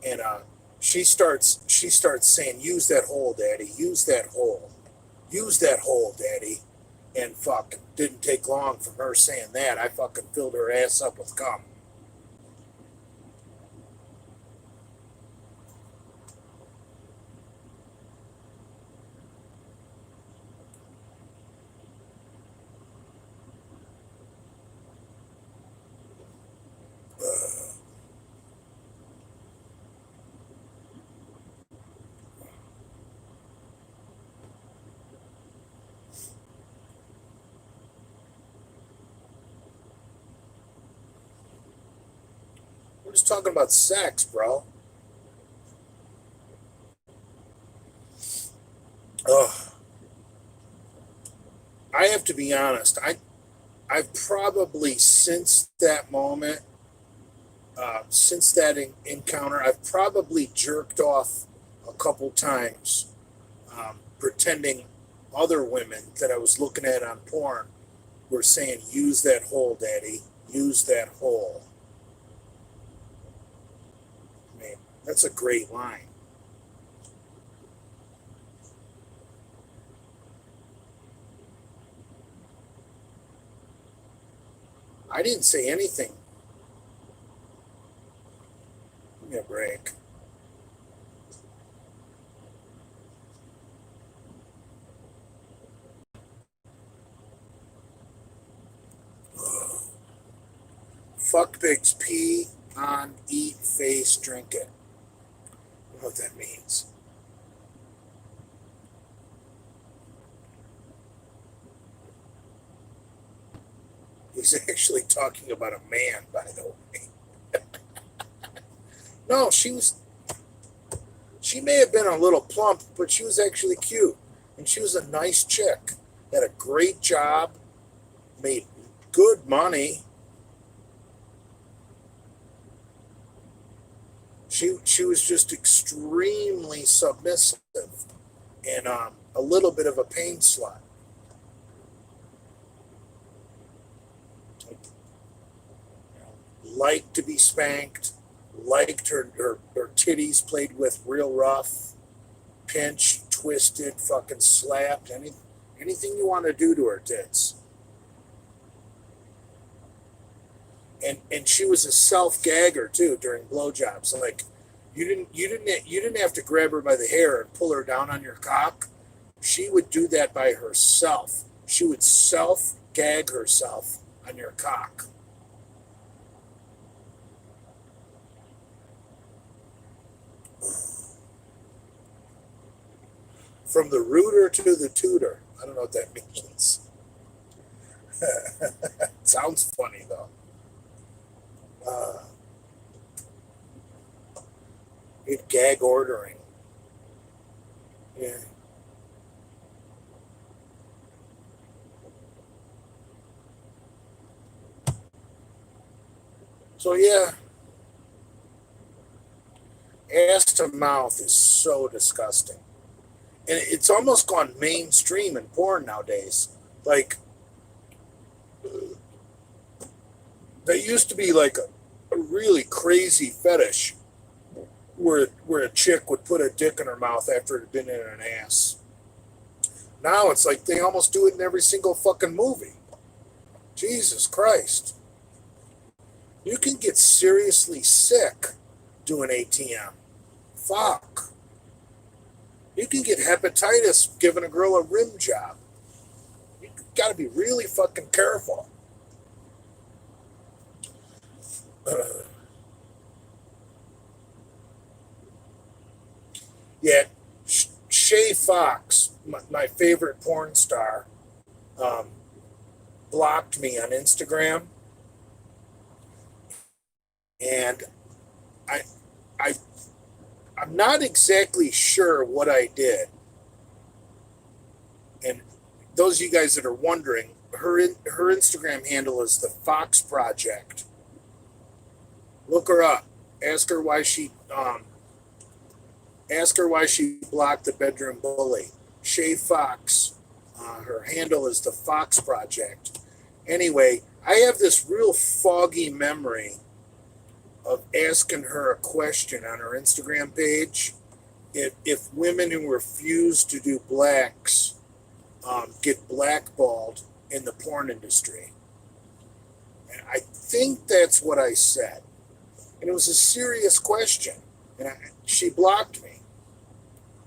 and she starts saying, "Use that hole, daddy. Use that hole. Use that hole, daddy." And fucking didn't take long from her saying that. I fucking filled her ass up with cum. We're just talking about sex, bro. Ugh. I have to be honest. I've probably since that moment, since that encounter, I've probably jerked off a couple times, pretending other women that I was looking at on porn were saying, "Use that hole, daddy. Use that hole." I mean, that's a great line. I didn't say anything. Give me a break. Fuck pigs, pee on, eat, face, drink it. I don't know what that means. He's actually talking about a man, by the way. No, she may have been a little plump, but she was actually cute. And she was a nice chick. Had a great job, made good money. She was just extremely submissive and a little bit of a pain slut. Liked to be spanked, liked her titties played with real rough, pinched, twisted, fucking slapped, anything you want to do to her tits. And she was a self gagger too during blowjobs. Like you didn't have to grab her by the hair and pull her down on your cock. She would do that by herself. She would self gag herself on your cock. From the rooter to the tutor. I don't know what that means. Sounds funny though. Uh, Gag ordering. Yeah. So yeah, ass to mouth is so disgusting, and it's almost gone mainstream in porn nowadays. Like that used to be like a really crazy fetish where a chick would put a dick in her mouth after it had been in an ass. Now it's like they almost do it in every single fucking movie. Jesus Christ. You can get seriously sick doing ATM. Fuck. You can get hepatitis giving a girl a rim job. You gotta be really fucking careful. Yeah, Shay Fox, my favorite porn star, um, blocked me on Instagram. And I, I, I'm not exactly sure what I did. And those of you guys that are wondering, her Instagram handle is the Fox Project. Look her up. Ask her why she blocked the bedroom bully. Shay Fox. Her handle is the Fox Project. Anyway, I have this real foggy memory of asking her a question on her Instagram page. If women who refuse to do blacks get blackballed in the porn industry. And I think that's what I said. And it was a serious question. And she blocked me.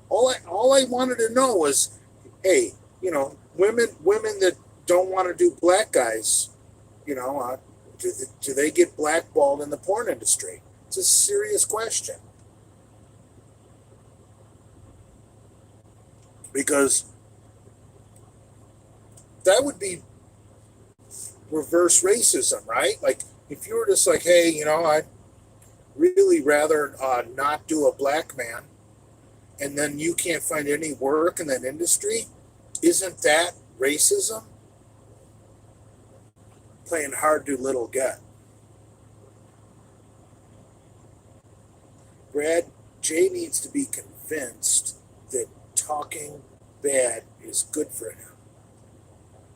All I wanted to know was, hey, women that don't want to do black guys, do they get blackballed in the porn industry? It's a serious question. Because that would be reverse racism, right? Like, if you were just like, hey, I'd really rather not do a black man, and then you can't find any work in that industry, isn't that racism? Playing hard to little get. Brad, Jay needs to be convinced that talking bad is good for him.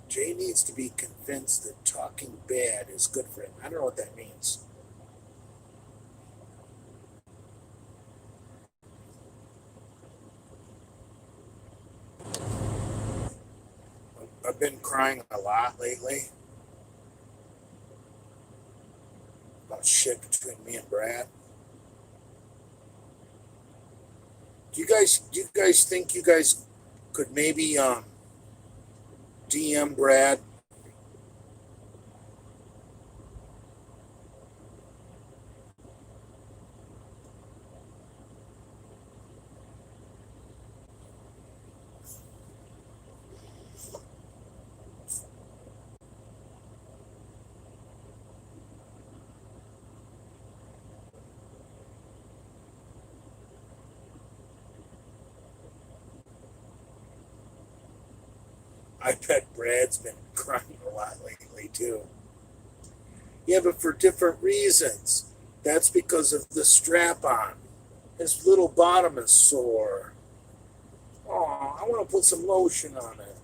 Jay needs to be convinced that talking bad is good for him. I don't know what that means. I've been crying a lot lately about shit between me and Brad. Do you guys think you guys could maybe DM Brad? I bet Brad's been crying a lot lately too. Yeah, but for different reasons. That's because of the strap on. His little bottom is sore. Oh, I want to put some lotion on it.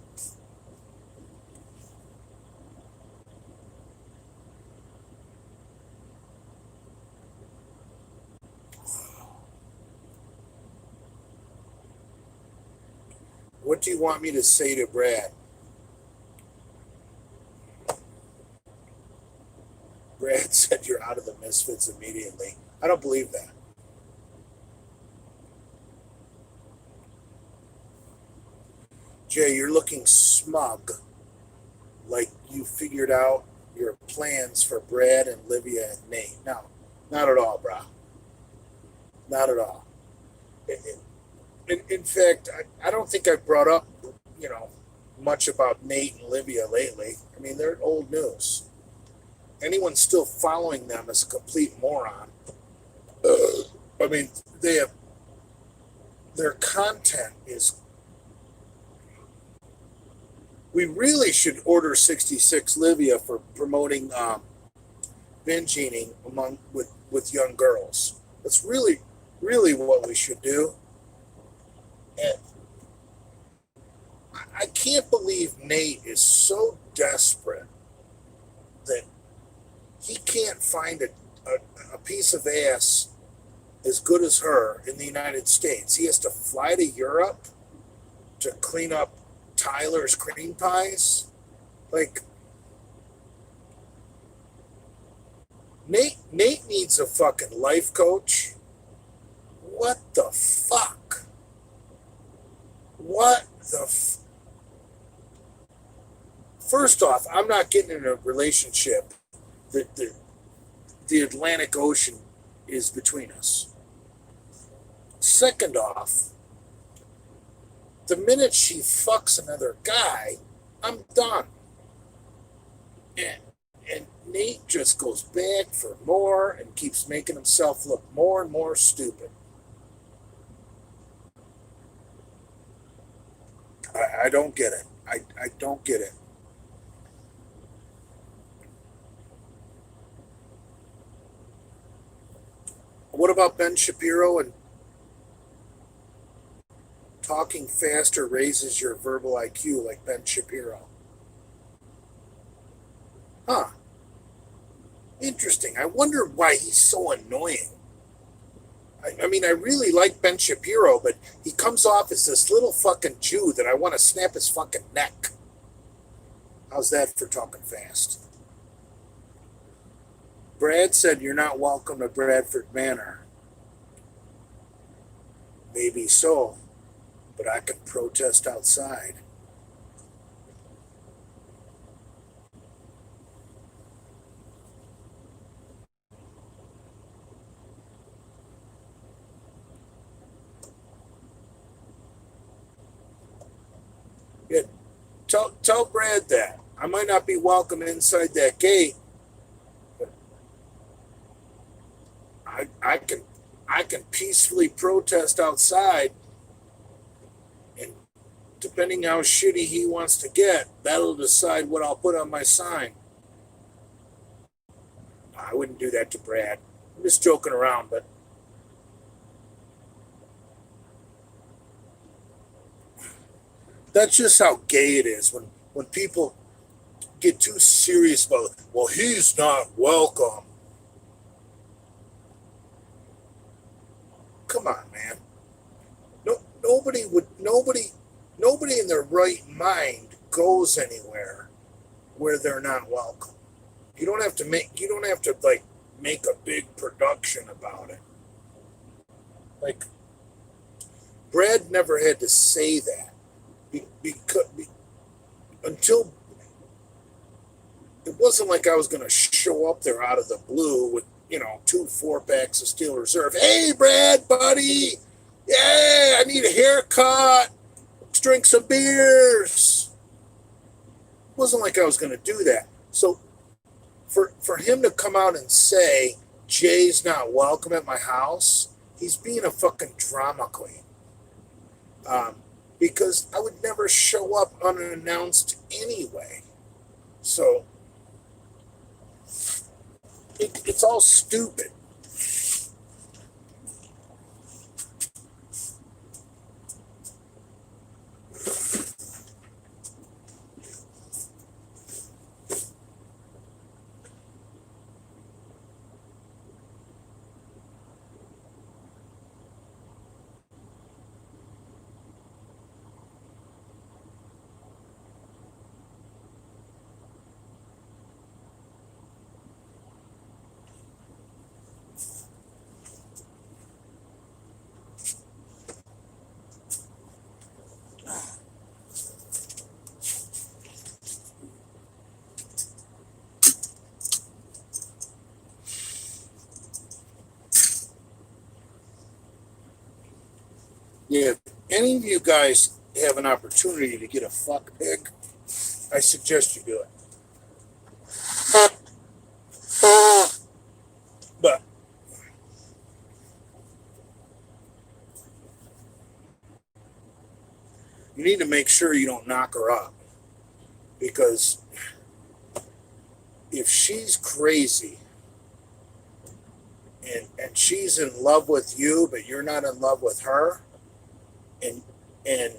What do you want me to say to Brad? Brad said you're out of the Misfits immediately. I don't believe that. Jay, you're looking smug, like you figured out your plans for Brad and Livia and Nate. No, not at all, bro. Not at all. In fact, I don't think I've brought up, much about Nate and Livia lately. I mean, they're old news. Anyone still following them is a complete moron. I mean, their content is. We really should order 66 Livia for promoting binge eating with young girls. That's really, really what we should do. And I can't believe Nate is so desperate that he can't find a piece of ass as good as her in the United States. He has to fly to Europe to clean up Tyler's cream pies. Like, Nate needs a fucking life coach. What the fuck? What the First off, I'm not getting in a relationship that the Atlantic Ocean is between us. Second off, the minute she fucks another guy, I'm done. And Nate just goes back for more and keeps making himself look more and more stupid. I don't get it. I don't get it. What about Ben Shapiro and talking faster raises your verbal IQ like Ben Shapiro? Huh. Interesting. I wonder why he's so annoying. I mean, I really like Ben Shapiro, but he comes off as this little fucking Jew that I want to snap his fucking neck. How's that for talking fast? Brad said you're not welcome to Bradford Manor. Maybe so, but I can protest outside. Yeah, tell Brad that. I might not be welcome inside that gate, but I can peacefully protest outside, and depending how shitty he wants to get, that'll decide what I'll put on my sign. I wouldn't do that to Brad. I'm just joking around, but that's just how gay it is when people get too serious about it. Well, he's not welcome. Come on, man. No, nobody in their right mind goes anywhere where they're not welcome. You don't have to like make a big production about it. Like Brad never had to say that because until it wasn't like I was going to show up there out of the blue with, 2 4-packs of Steel Reserve. Hey, Brad, buddy. Yeah, I need a haircut. Let's drink some beers. It wasn't like I was going to do that. So for him to come out and say, Jay's not welcome at my house, he's being a fucking drama queen. Because I would never show up unannounced anyway. So it's all stupid. Yeah, if any of you guys have an opportunity to get a fuck pig, I suggest you do it. But you need to make sure you don't knock her up. Because if she's crazy and she's in love with you, but you're not in love with her, and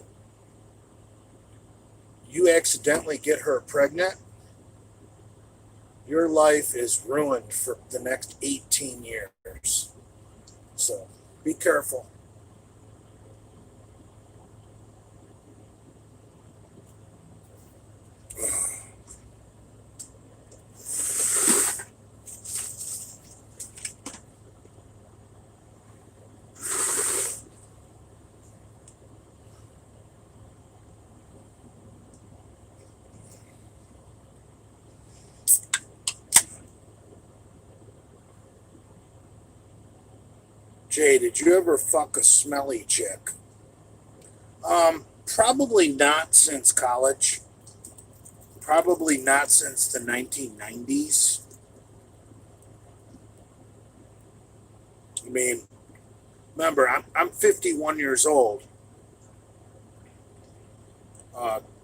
you accidentally get her pregnant, your life is ruined for the next 18 years. So be careful. Jay, did you ever fuck a smelly chick? Probably not since college. Probably not since the 1990s. I mean, remember, I'm 51 years old.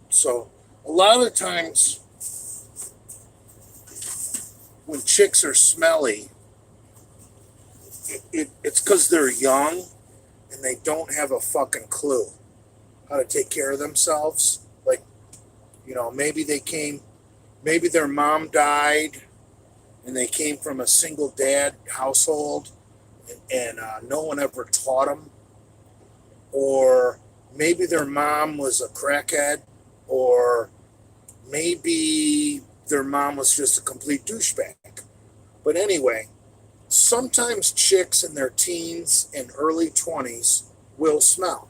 So a lot of the times when chicks are smelly, it's because they're young and they don't have a fucking clue how to take care of themselves. Like, maybe their mom died and they came from a single dad household and no one ever taught them. Or maybe their mom was a crackhead, or maybe their mom was just a complete douchebag. But anyway, sometimes chicks in their teens and early 20s will smell.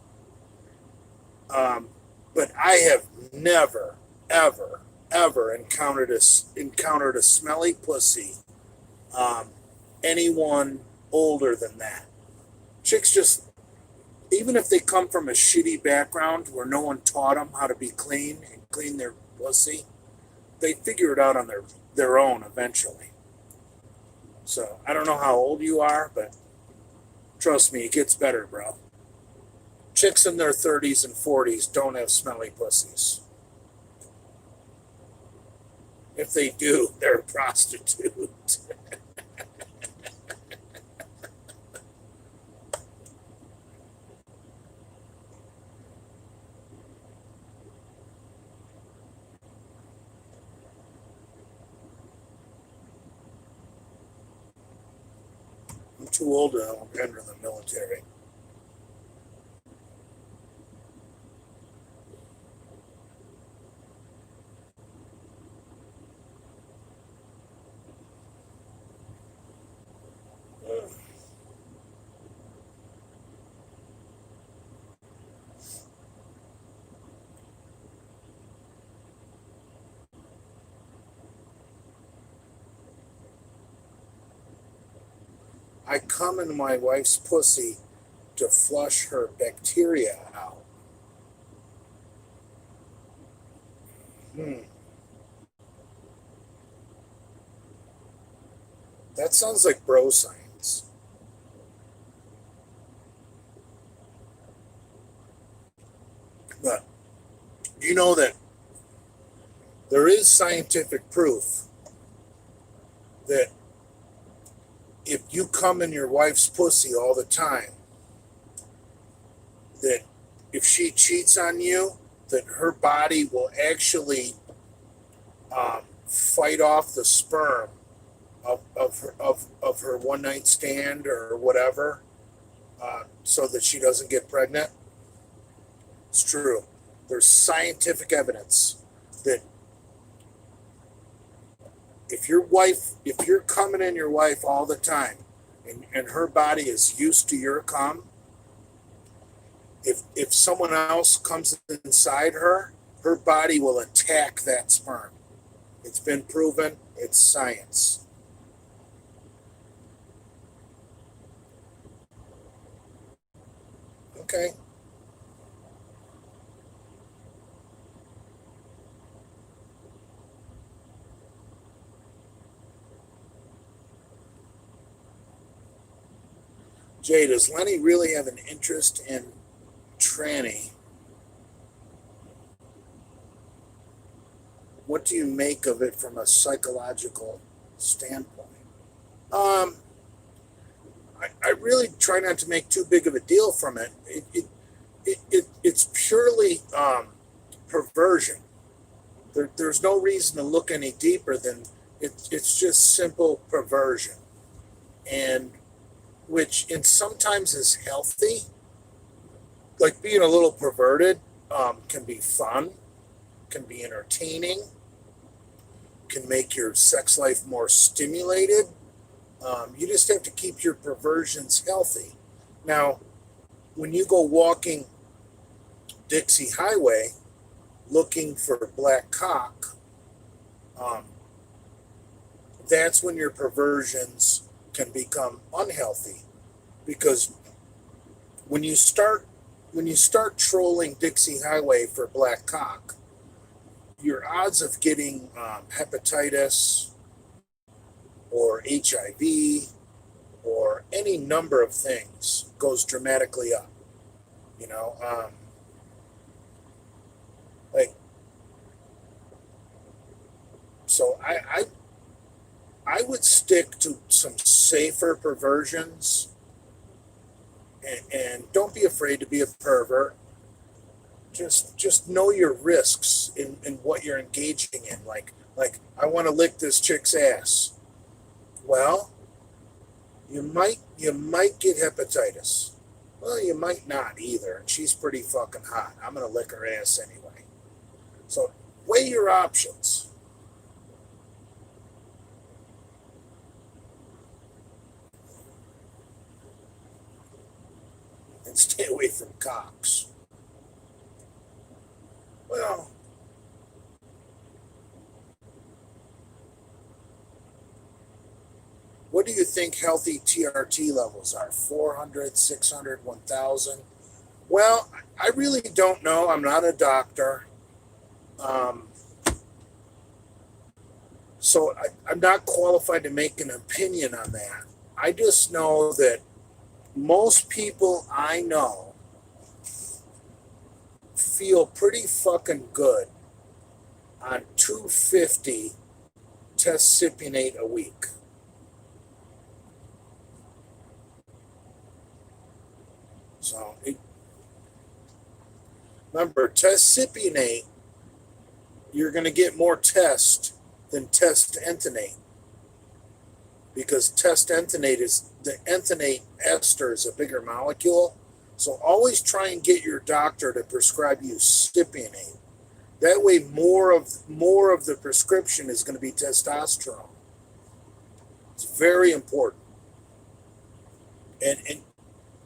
But I have never, ever, ever encountered a smelly pussy. Anyone older than that. Chicks just, even if they come from a shitty background where no one taught them how to be clean and clean their pussy, they figure it out on their own eventually. So I don't know how old you are, but trust me, it gets better, bro. Chicks in their 30s and 40s don't have smelly pussies. If they do, they're a prostitute. I'm too old to enter the military. I come in my wife's pussy to flush her bacteria out. That sounds like bro science. But you know that there is scientific proof that if you come in your wife's pussy all the time, that if she cheats on you, that her body will actually fight off the sperm of her one night stand or whatever, so that she doesn't get pregnant. It's true. There's scientific evidence that if you're coming in your wife all the time and her body is used to your cum, if someone else comes inside her, her body will attack that sperm. It's been proven. It's science. Okay. Jay, does Lenny really have an interest in tranny? What do you make of it from a psychological standpoint? Um, I really try not to make too big of a deal from it. It's purely perversion. There's no reason to look any deeper than it's just simple perversion, and which in sometimes is healthy. Like being a little perverted can be fun, can be entertaining, can make your sex life more stimulated. You just have to keep your perversions healthy. Now, when you go walking Dixie Highway looking for black cock, um, that's when your perversions can become unhealthy, because when you start trolling Dixie Highway for black cock, your odds of getting hepatitis or HIV or any number of things goes dramatically up. You know, like so I would stick to some safer perversions, and don't be afraid to be a pervert. Just know your risks in what you're engaging in. Like I want to lick this chick's ass. Well, you might get hepatitis. Well, you might not either, and she's pretty fucking hot. I'm gonna lick her ass anyway. So weigh your options. And stay away from cocks. Well, what do you think healthy TRT levels are? 400, 600, 1,000? Well, I really don't know. I'm not a doctor. Um, so I'm not qualified to make an opinion on that. I just know that most people I know feel pretty fucking good on 250 test-cypionate a week. So remember, test-cypionate, you're going to get more test than test-entonate, because test-entonate is, the entonate ester is a bigger molecule. So always try and get your doctor to prescribe you cypionate. That way, more of the prescription is going to be testosterone. It's very important. And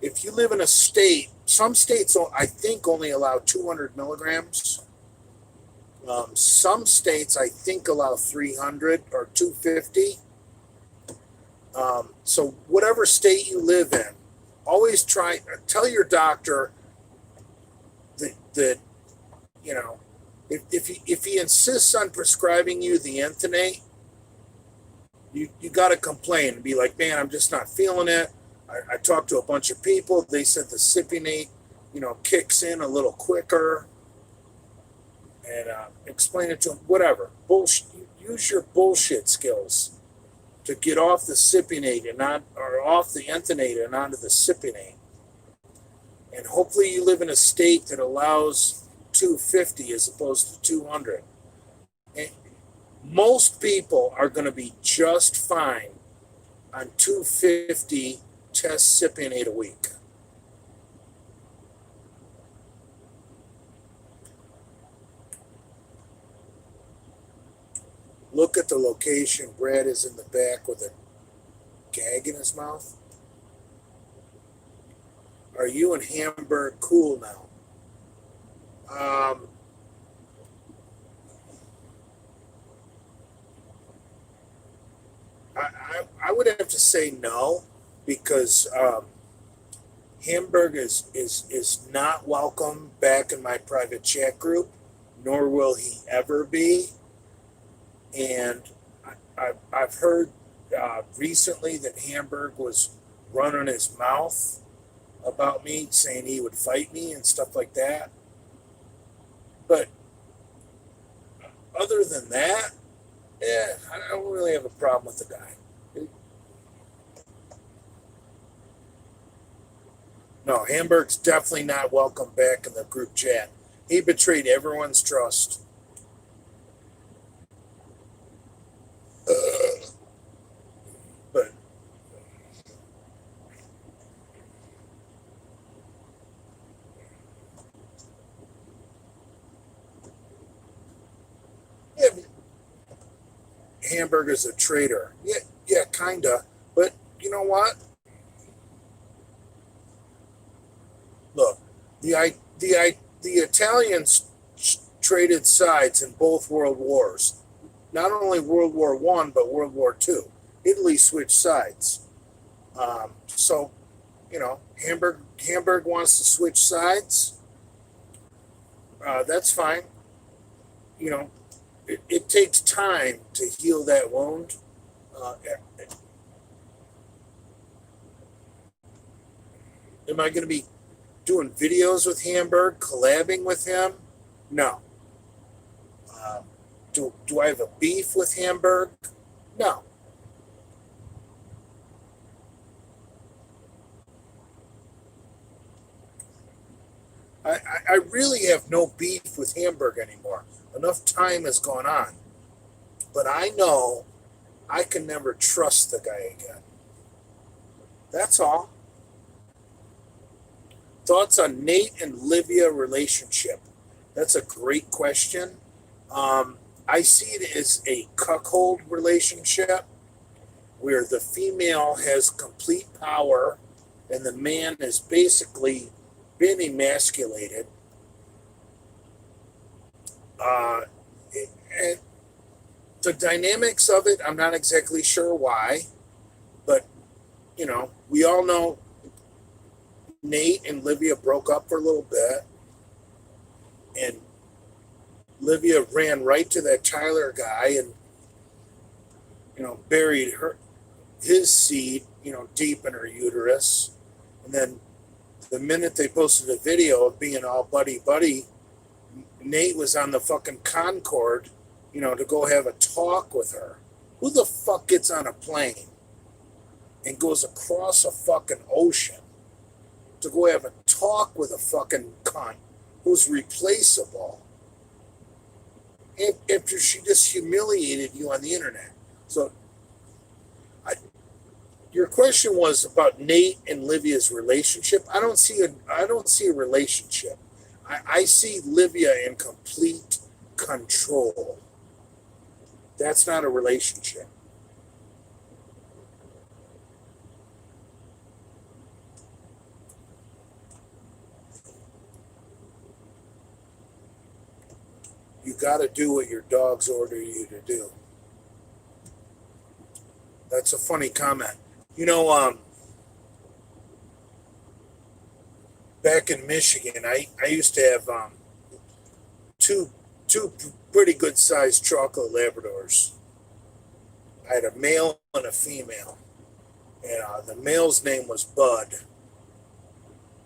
if you live in a state, some states I think only allow 200 milligrams. Some states I think allow 300 or 250. So whatever state you live in, always tell your doctor that you know, if he insists on prescribing you the entonate, you got to complain and be like, man, I'm just not feeling it. I talked to a bunch of people. They said the cypionate, kicks in a little quicker. And explain it to them. Whatever. Bullshit. Use your bullshit skills to get off the cypionate or off the entonate and onto the cypionate. And hopefully you live in a state that allows 250 as opposed to 200. And most people are going to be just fine on 250 test cypionate a week. Look at the location. Brad is in the back with a gag in his mouth. Are you and Hamburg cool now? I would have to say no, because Hamburg is not welcome back in my private chat group, nor will he ever be. And I've heard recently that Hamburg was running his mouth about me, saying he would fight me and stuff like that. But other than that, I don't really have a problem with the guy. No, Hamburg's definitely not welcome back in the group chat. He betrayed everyone's trust. But yeah, Hamburger's a traitor. Yeah, kinda. But you know what? Look, the Italians traded sides in both world wars. Not only World War I, but World War II. Italy switched sides. So, Hamburg wants to switch sides. That's fine. It takes time to heal that wound. Am I going to be doing videos with Hamburg, collabing with him? No. Do I have a beef with Hamburg? No. I really have no beef with Hamburg anymore. Enough time has gone on. But I know I can never trust the guy again. That's all. Thoughts on Nate and Livia relationship? That's a great question. I see it as a cuckold relationship where the female has complete power and the man has basically been emasculated. And the dynamics of it, I'm not exactly sure why, but we all know Nate and Livia broke up for a little bit, and Livia ran right to that Tyler guy and buried his seed deep in her uterus. And then the minute they posted a video of being all buddy buddy, Nate was on the fucking Concorde to go have a talk with her. Who the fuck gets on a plane and goes across a fucking ocean to go have a talk with a fucking cunt who's replaceable after she just humiliated you on the internet? So your question was about Nate and Livia's relationship. I don't see a relationship. I see Livia in complete control. That's not a relationship. You got to do what your dogs order you to do. That's a funny comment. Back in Michigan, I used to have two pretty good sized chocolate Labradors. I had a male and a female, and the male's name was Bud,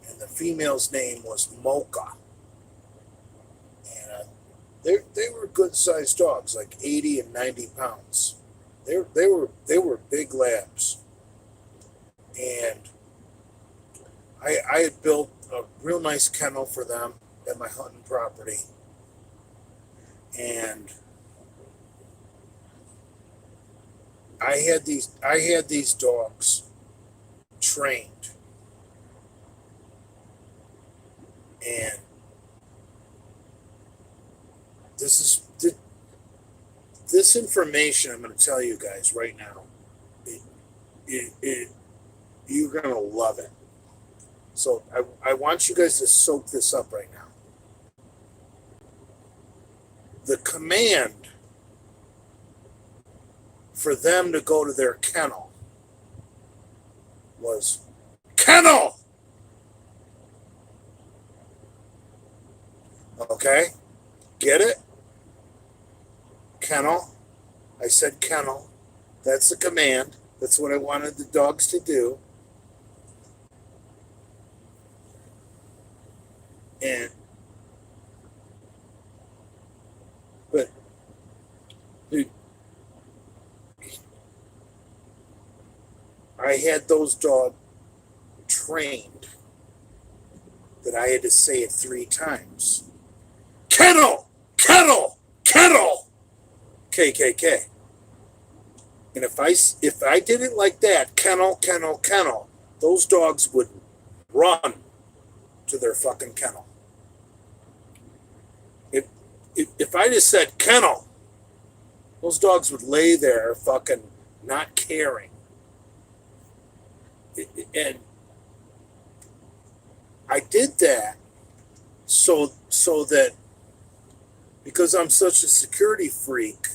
and the female's name was Mocha. And they were good sized dogs, like 80 and 90 pounds. They were big labs, and I had built a real nice kennel for them at my hunting property, and I had these dogs trained, and this information I'm going to tell you guys right now. You're going to love it. So I want you guys to soak this up right now. The command for them to go to their kennel was, kennel! Okay? Get it? Kennel. I said kennel. That's the command. That's what I wanted the dogs to do. But dude, I had those dogs trained that I had to say it 3 times. Kennel! Kennel! Kennel! KKK. And if I did it like that, kennel, kennel, kennel, those dogs would run to their fucking kennel. If I just said kennel, those dogs would lay there fucking not caring. And I did that so that, because I'm such a security freak,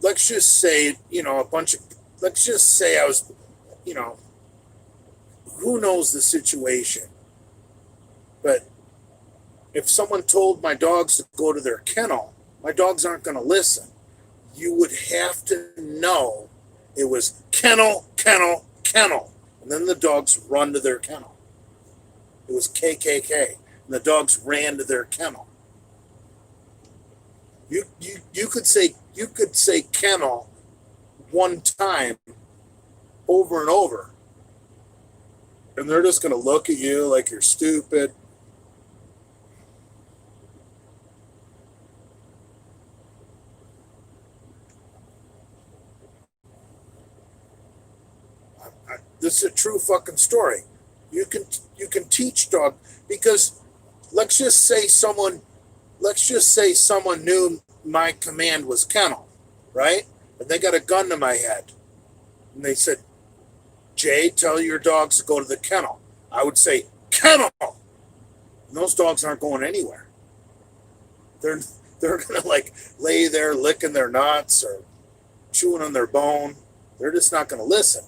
let's just say, let's just say I was, who knows the situation. But if someone told my dogs to go to their kennel, my dogs aren't going to listen. You would have to know it was kennel, kennel, kennel. And then the dogs run to their kennel. It was KKK. And the dogs ran to their kennel. You could say kennel one time over and over. And they're just gonna look at you like you're stupid. This is a true fucking story. You can teach dog, because let's just say someone knew my command was kennel, right? And they got a gun to my head. And they said, Jay, tell your dogs to go to the kennel. I would say, kennel! And those dogs aren't going anywhere. They're gonna like lay there licking their nuts or chewing on their bone. They're just not gonna listen.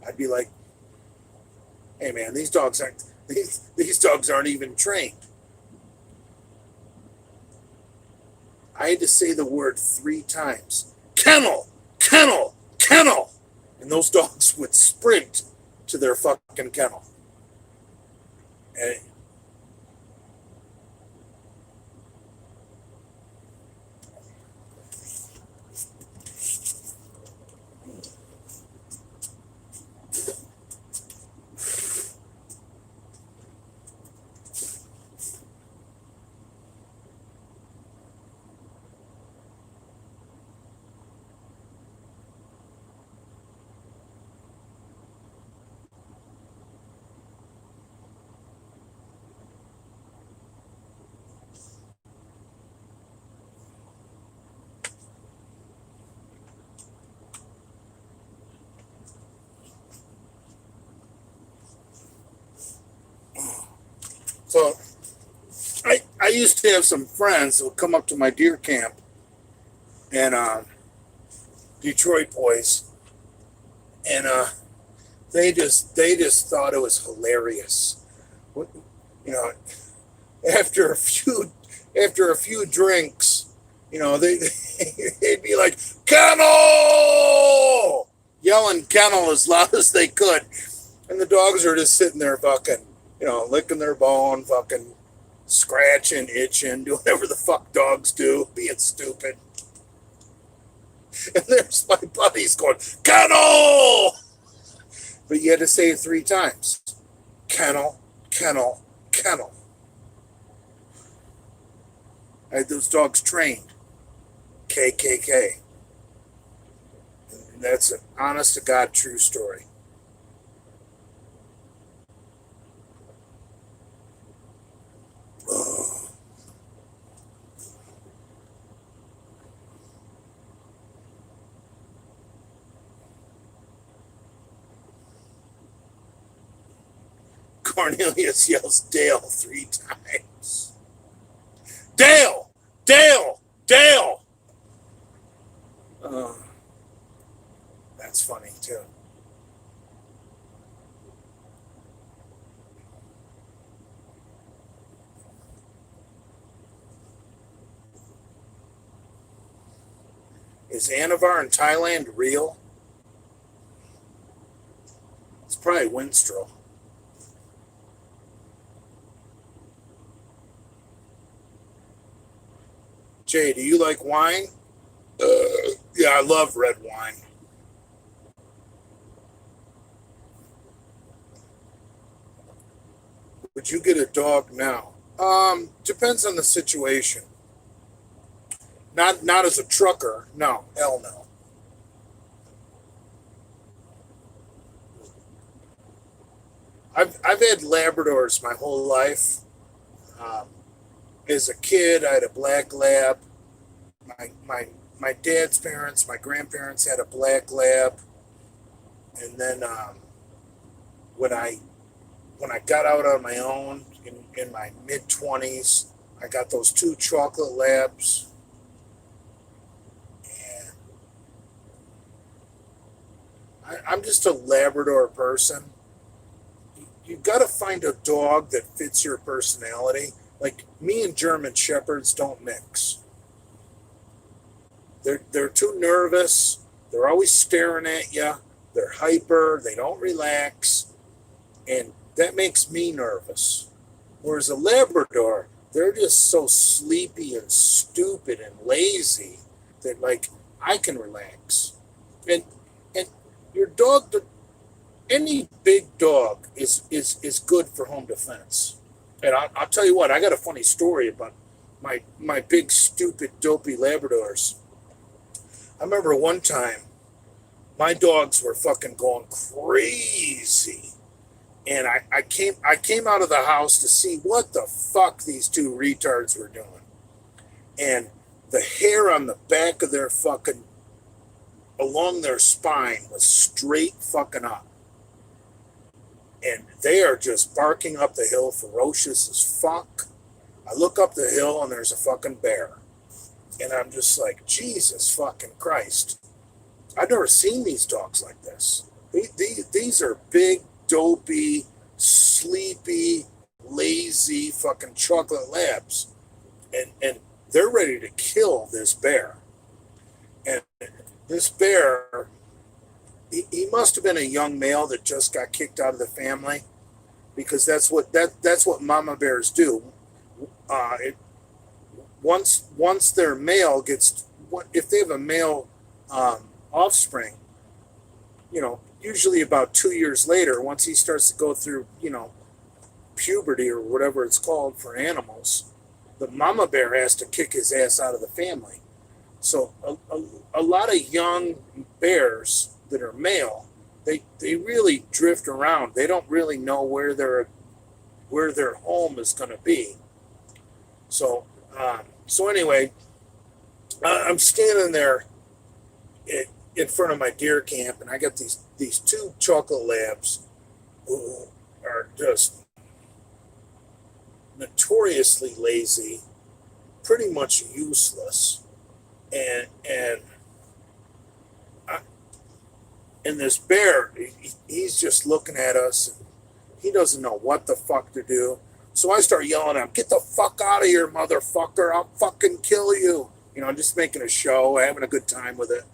I'd be like, hey man, these dogs aren't even trained. I had to say the word 3 times. Kennel! Kennel! Kennel! And those dogs would sprint to their fucking kennel. And so I used to have some friends that would come up to my deer camp, and Detroit boys, and they just thought it was hilarious. You know, after a few drinks, you know, they'd be like, kennel, yelling kennel as loud as they could, and the dogs are just sitting there fucking, you know, licking their bone, fucking scratching, itching, doing whatever the fuck dogs do, being stupid. And there's my buddies going, kennel! But you had to say it 3 times. Kennel, kennel, kennel. I had those dogs trained. KKK. And that's an honest to God true story. Oh. Cornelius yells Dale 3 times. Dale! Dale! Dale! That's funny too. Is Anavar in Thailand real? It's probably Winstrel. Jay, do you like wine? Yeah, I love red wine. Would you get a dog now? Depends on the situation. Not as a trucker. No, hell no. I've had Labradors my whole life. Um, as a kid, I had a black lab. My dad's parents, my grandparents had a black lab, and then when I got out on my own in my mid-20s, I got those 2 chocolate labs. And I'm just a Labrador person. You got to find a dog that fits your personality. Like, me and German Shepherds don't mix. They're too nervous. They're always staring at you. They're hyper. They don't relax. And that makes me nervous. Whereas a Labrador, they're just so sleepy and stupid and lazy that like I can relax. And and your dog, any big dog is good for home defense. And I'll tell you what, I got a funny story about my big stupid dopey Labradors. I remember one time my dogs were fucking going crazy. And I came out of the house to see what the fuck these two retards were doing. And the hair on the back of their fucking along their spine was straight fucking up. And they are just barking up the hill, ferocious as fuck. I look up the hill and there's a fucking bear. And I'm just like, Jesus fucking Christ. I've never seen these dogs like this. These are big, dopey, sleepy, lazy fucking chocolate labs. And they're ready to kill this bear. And this bear, he must have been a young male that just got kicked out of the family, because that's what mama bears do. Once their male gets, if they have a male offspring, usually about 2 years later, once he starts to go through, puberty or whatever it's called for animals, the mama bear has to kick his ass out of the family. So a lot of young bears that are male, they really drift around. They don't really know where their home is going to be. So anyway, I'm standing there in front of my deer camp, and I got these two chocolate labs who are just notoriously lazy, pretty much useless, and this bear, he's just looking at us, and he doesn't know what the fuck to do. So I start yelling at him, "Get the fuck out of here, motherfucker! I'll fucking kill you!" Just making a show, having a good time with it.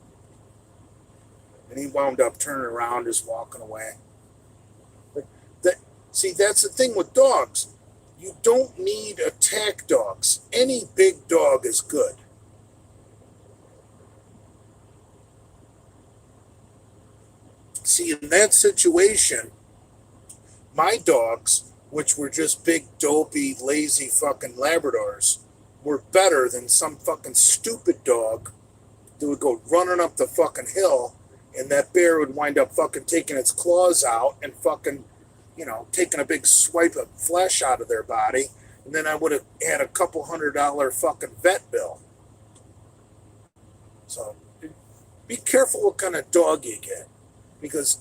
And he wound up turning around, just walking away. But that's the thing with dogs. You don't need attack dogs. Any big dog is good. See, in that situation, my dogs, which were just big, dopey, lazy fucking Labradors, were better than some fucking stupid dog that would go running up the fucking hill, and that bear would wind up fucking taking its claws out and fucking, taking a big swipe of flesh out of their body, and then I would have had a couple $100 fucking vet bill. So be careful what kind of dog you get, because,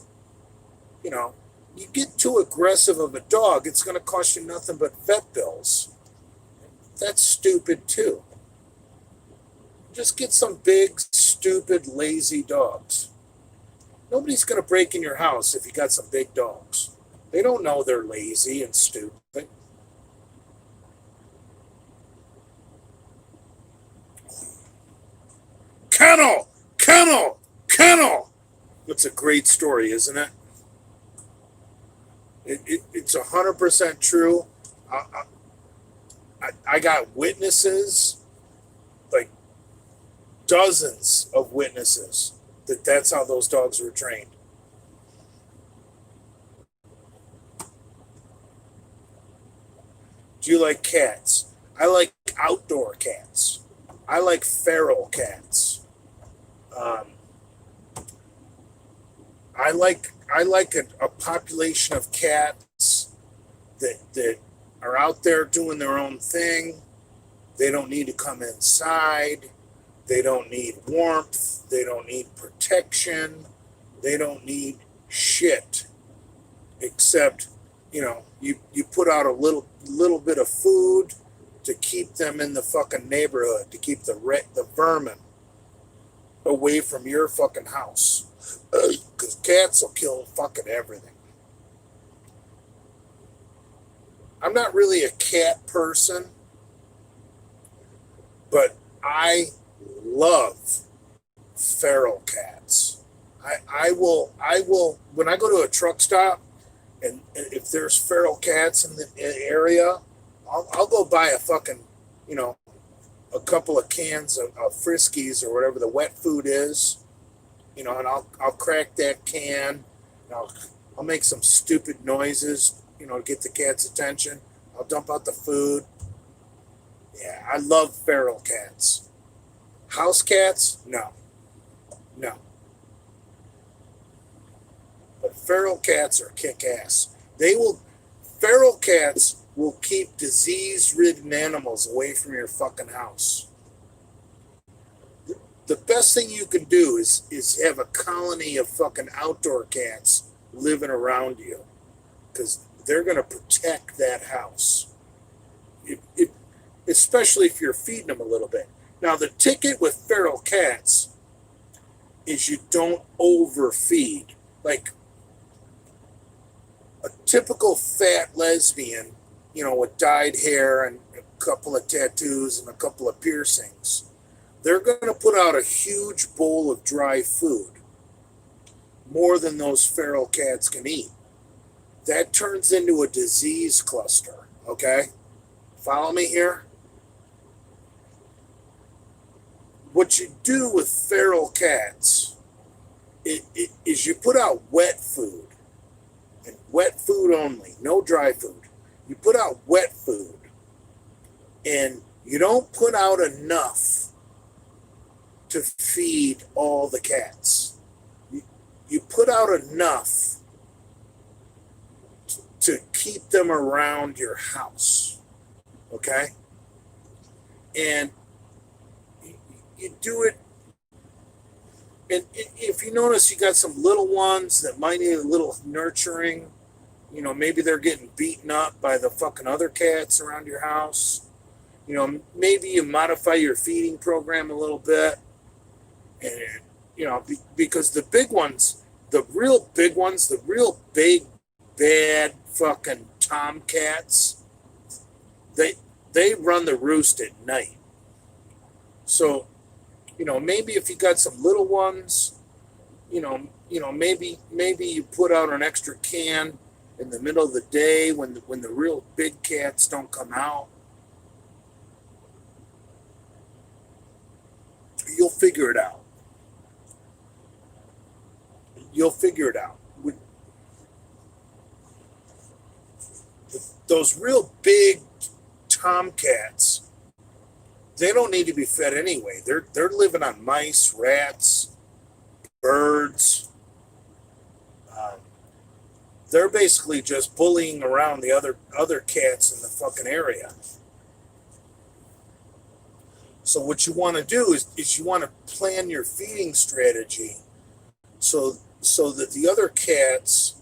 you get too aggressive of a dog, it's going to cost you nothing but vet bills. That's stupid too. Just get some big, stupid, lazy dogs. Nobody's going to break in your house if you got some big dogs. They don't know they're lazy and stupid. Kennel! Kennel! Kennel! It's a great story, isn't it? It's 100% true. I got witnesses, like dozens of witnesses, that's how those dogs were trained. Do you like cats? I like outdoor cats. I like feral cats. I like a population of cats that are out there doing their own thing. They don't need to come inside. They don't need warmth. They don't need protection. They don't need shit. Except, you put out a little bit of food to keep them in the fucking neighborhood, to keep the vermin away from your fucking house. Because cats will kill fucking everything. I'm not really a cat person, but I love feral cats. I will when I go to a truck stop And if there's feral cats in the area, I'll go buy a fucking, you know, a couple of cans of Friskies or whatever the wet food is, you know, and I'll crack that can. And I'll make some stupid noises, you know, to get the cat's attention. I'll dump out the food. Yeah, I love feral cats. House cats, no, no. But feral cats are kick ass. Feral cats will keep disease-ridden animals away from your fucking house. The best thing you can do is have a colony of fucking outdoor cats living around you, because they're going to protect that house. Especially if you're feeding them a little bit. Now, the ticket with feral cats is you don't overfeed. Like a typical fat lesbian, you know, with dyed hair and a couple of tattoos and a couple of piercings, they're going to put out a huge bowl of dry food, more than those feral cats can eat. That turns into a disease cluster, okay? Follow me here? What you do with feral cats is you put out wet food, and wet food only, no dry food. You put out wet food, and you don't put out enough to feed all the cats. You put out enough to keep them around your house, okay? And you do it, and if you notice you got some little ones that might need a little nurturing, you know, maybe they're getting beaten up by the fucking other cats around your house, you know, maybe you modify your feeding program a little bit, and, you know, because the big ones, the real big ones, the real big, bad fucking tomcats, they run the roost at night. So, you know, maybe if you got some little ones, maybe you put out an extra can in the middle of the day when the real big cats don't come out. You'll figure it out. You'll figure it out. Those real big tomcats, they don't need to be fed anyway. They're living on mice, rats, birds. They're basically just bullying around the other cats in the fucking area. So what you want to do is you want to plan your feeding strategy so that the other cats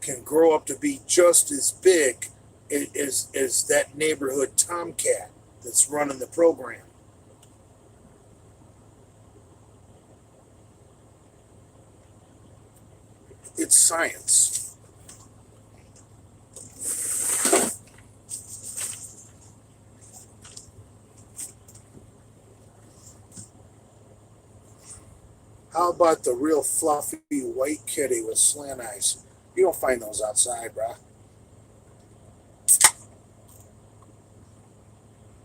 can grow up to be just as big as that neighborhood tomcat that's running the program. It's science. How about the real fluffy white kitty with slant eyes? You don't find those outside, bro.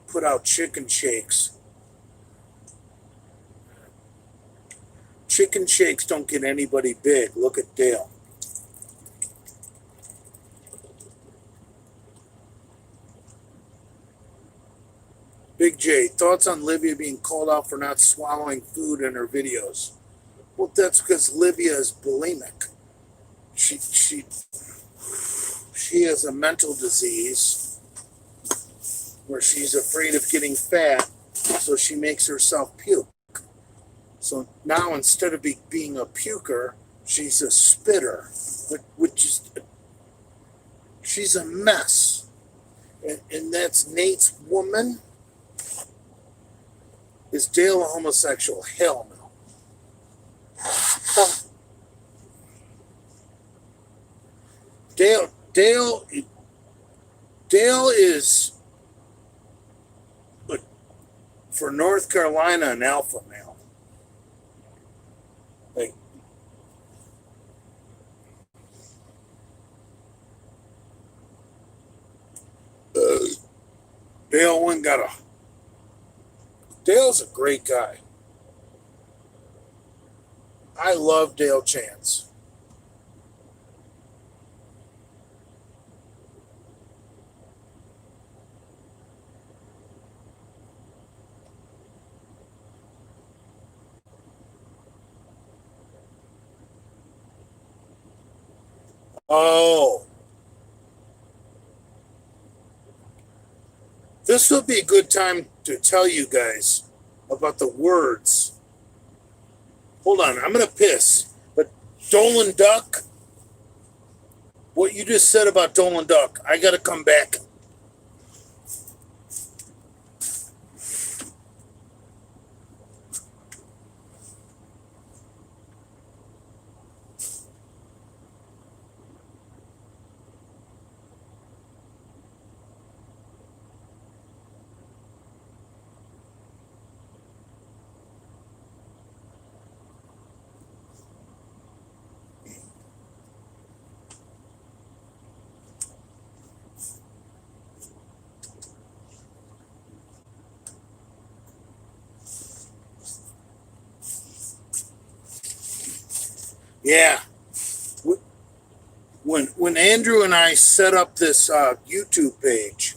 Put out chicken shakes. Chicken shakes don't get anybody big. Look at Dale. Big J, thoughts on Livia being called out for not swallowing food in her videos? Well, that's because Livia is bulimic. She has a mental disease where she's afraid of getting fat, so she makes herself puke. So now instead of being a puker, she's a spitter, which is, she's a mess. And that's Nate's woman. Is Dale a homosexual? Hell no. Dale is, for North Carolina, an alpha male. Like, Dale went got a. Dale's a great guy. I love Dale Chance. Oh, this would be a good time to tell you guys about the words. Hold on, I'm gonna piss. But Dolan Duck, what you just said about Dolan Duck, I gotta come back. Yeah. When Andrew and I set up this YouTube page,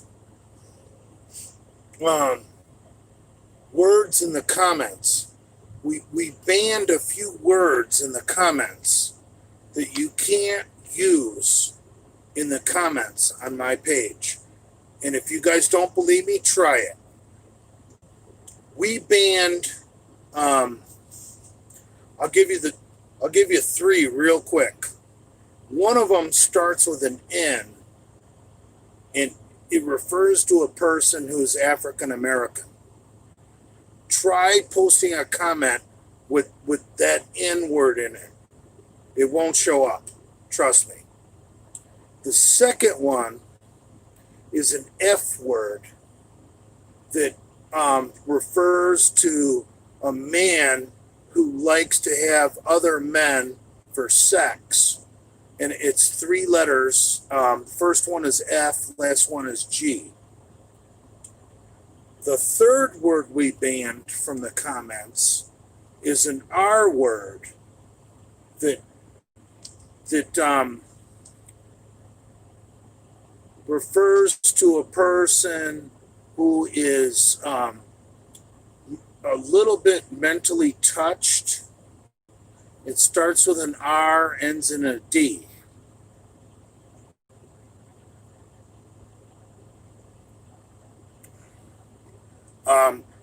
words in the comments, we banned a few words in the comments that you can't use in the comments on my page. And if you guys don't believe me, try it. We banned. I'll give you three real quick. One of them starts with an N, and it refers to a person who's African American. Try posting a comment with that N word in it. It won't show up. Trust me. The second one is an F word that refers to a man who likes to have other men for sex. And it's three letters. First one is F, last one is G. The third word we banned from the comments is an R word that refers to a person who is a little bit mentally touched. It starts with an R, ends in a D.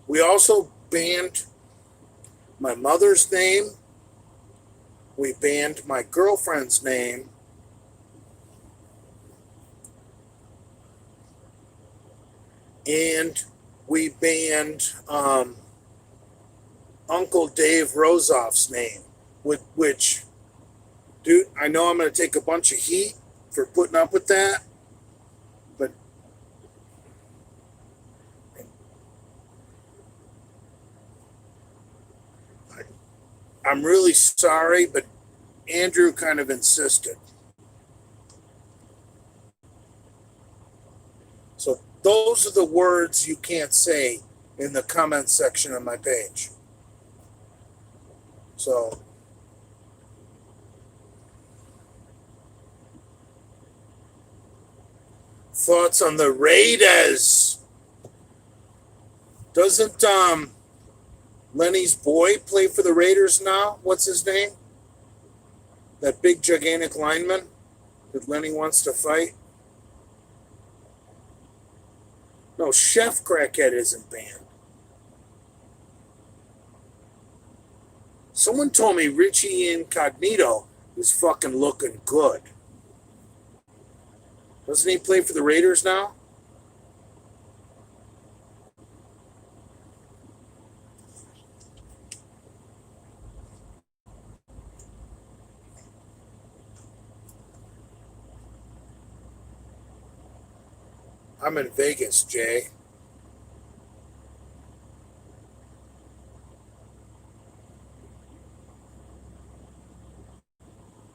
We also banned my mother's name. We banned my girlfriend's name. And we banned Uncle Dave Rosoff's name, which, dude, I know I'm going to take a bunch of heat for putting up with that, but I'm really sorry, but Andrew kind of insisted. So those are the words you can't say in the comment section of my page. So thoughts on the Raiders? Doesn't Lenny's boy play for the Raiders now? What's his name? That big gigantic lineman that Lenny wants to fight? No, Chef Crackhead isn't banned. Someone told me Richie Incognito is fucking looking good. Doesn't he play for the Raiders now? I'm in Vegas, Jay.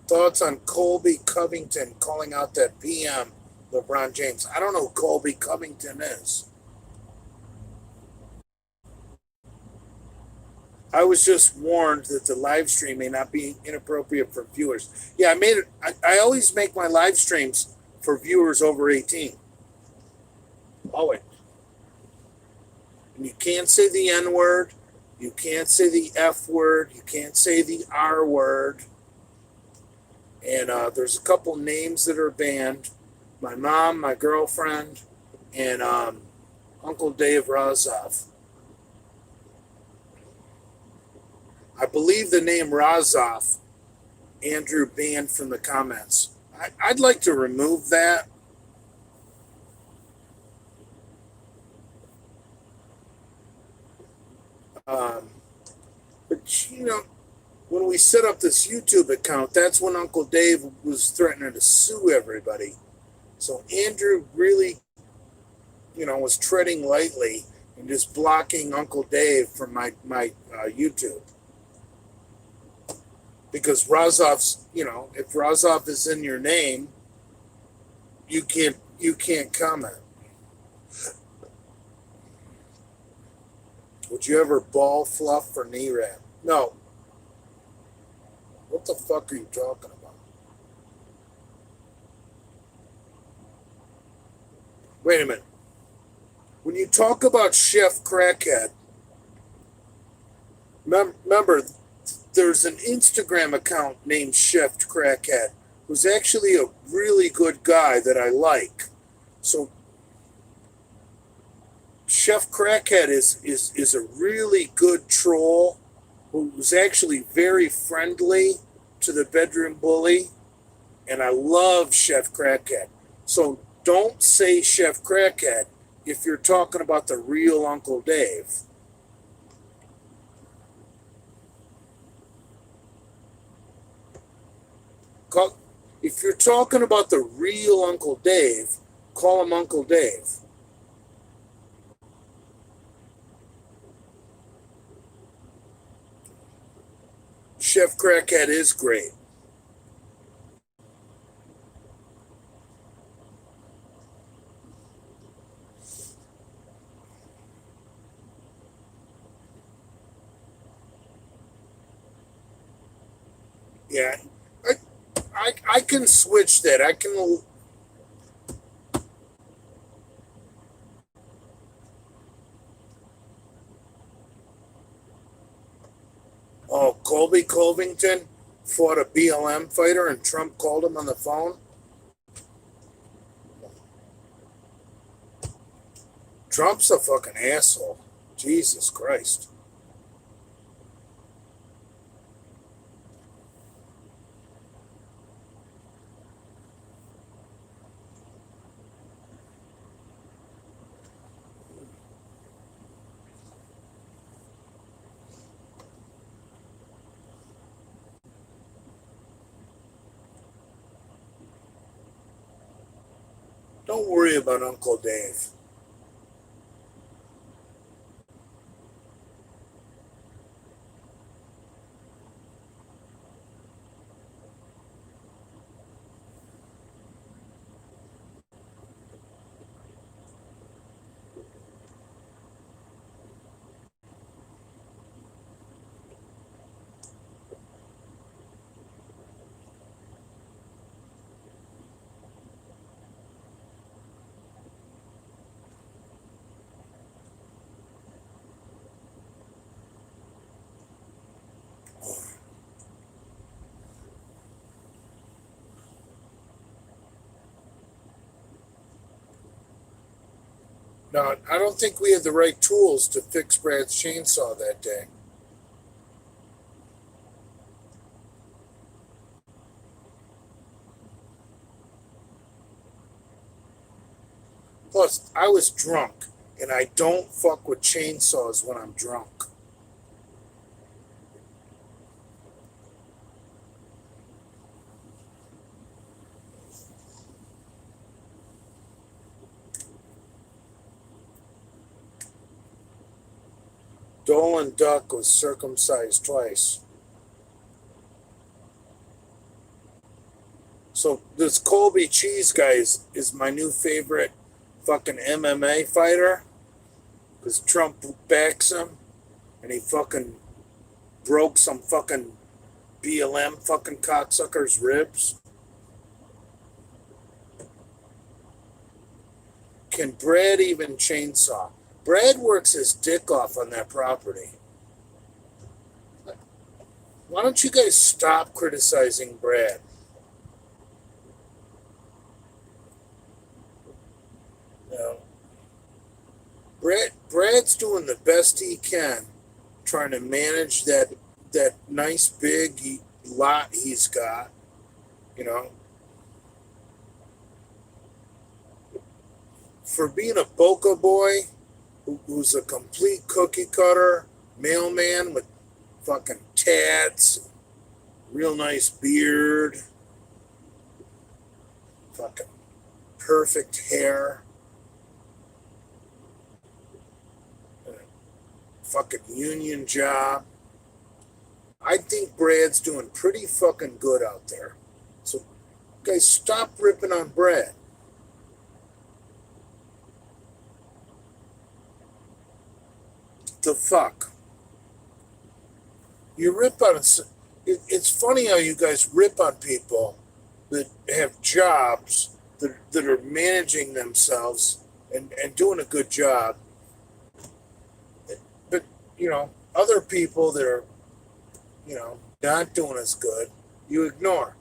Thoughts on Colby Covington calling out that PM LeBron James? I don't know who Colby Covington is. I was just warned that the live stream may not be inappropriate for viewers. Yeah, I made it. I always make my live streams for viewers over 18. Always. And you can't say the N word. You can't say the F word. You can't say the R word. And there's a couple names that are banned. My mom, my girlfriend, and Uncle Dave Razov. I believe the name Razov, Andrew banned from the comments. I'd like to remove that. But, you know, when we set up this YouTube account, that's when Uncle Dave was threatening to sue everybody. So Andrew really, you know, was treading lightly and just blocking Uncle Dave from my YouTube. Because Razov's, you know, if Razov is in your name, you can't comment. Would you ever ball fluff for knee wrap? No. What the fuck are you talking about? Wait a minute. When you talk about Chef Crackhead, remember, there's an Instagram account named Chef Crackhead, who's actually a really good guy that I like. So Chef Crackhead is a really good troll who's actually very friendly to the bedroom bully, and I love Chef Crackhead. So don't say Chef Crackhead if you're talking about the real Uncle Dave. If you're talking about the real Uncle Dave, call him Uncle Dave. Chef Crackhead is great. Yeah, I can switch that. I can. Oh, Colby Covington fought a BLM fighter and Trump called him on the phone. Trump's a fucking asshole. Jesus Christ. Don't worry about Uncle Dave. No, I don't think we had the right tools to fix Brad's chainsaw that day. Plus, I was drunk, and I don't fuck with chainsaws when I'm drunk. Dolan Duck was circumcised twice. So this Colby Cheese guy is my new favorite fucking MMA fighter. Because Trump backs him. And he fucking broke some fucking BLM fucking cocksucker's ribs? Can Brad even chainsaw? Brad works his dick off on that property. Why don't you guys stop criticizing Brad? You know, Brad's doing the best he can, trying to manage that nice big lot he's got. You know, for being a Boca boy, who's a complete cookie cutter mailman with fucking tats, real nice beard, fucking perfect hair, fucking union job. I think Brad's doing pretty fucking good out there. So, guys, stop ripping on Brad. The fuck? You rip on it's funny how you guys rip on people that have jobs that are managing themselves and doing a good job. But, you know, other people that are, you know, not doing as good, you ignore.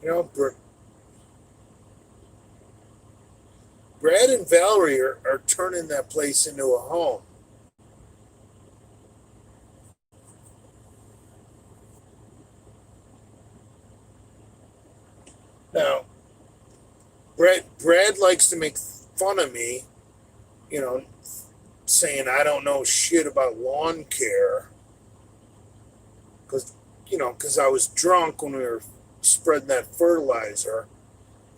You know, Brad and Valerie are turning that place into a home. Now, Brad likes to make fun of me, you know, saying I don't know shit about lawn care. Because I was drunk when we were spreading that fertilizer,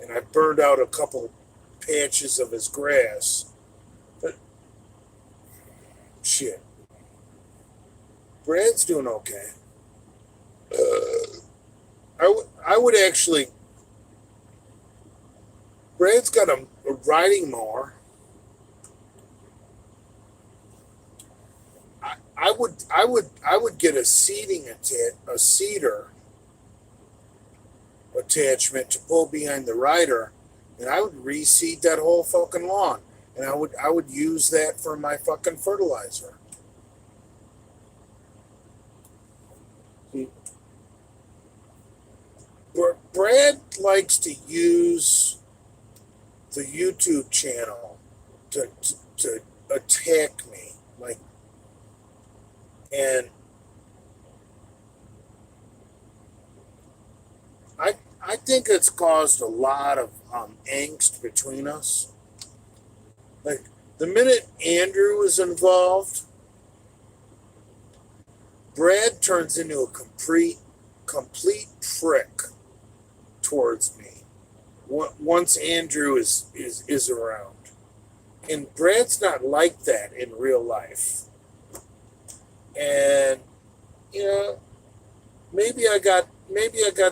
and I burned out a couple patches of his grass. But shit, Brad's doing okay. I would actually. Brad's got a riding mower. I would get a seeder attachment to pull behind the rider, and I would reseed that whole fucking lawn, and I would use that for my fucking fertilizer. Brad likes to use the YouTube channel to attack me, like, and I think it's caused a lot of angst between us. Like, the minute Andrew was involved, Brad turns into a complete prick towards me once Andrew is around. And Brad's not like that in real life. And, you know, maybe I got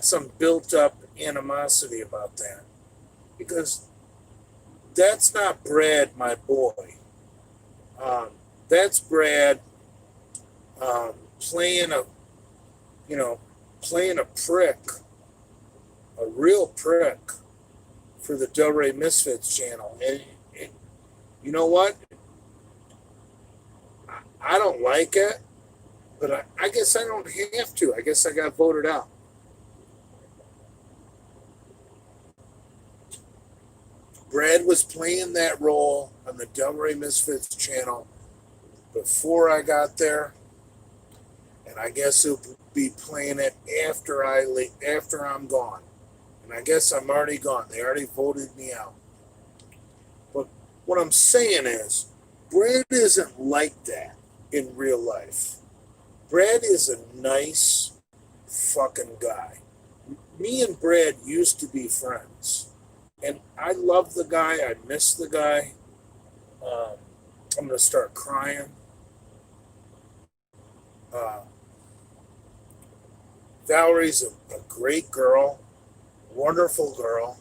some built up animosity about that, because that's not Brad, my boy. That's Brad playing a prick, a real prick for the Del Rey Misfits channel. And you know what? I don't like it, but I guess I don't have to. I guess I got voted out. Brad was playing that role on the Del Rey Misfits channel before I got there, and I guess he'll be playing it after I'm gone. And I guess I'm already gone. They already voted me out. But what I'm saying is, Brad isn't like that in real life. Brad is a nice fucking guy. Me and Brad used to be friends. And I love the guy. I miss the guy. I'm going to start crying. Valerie's a great girl. Wonderful girl.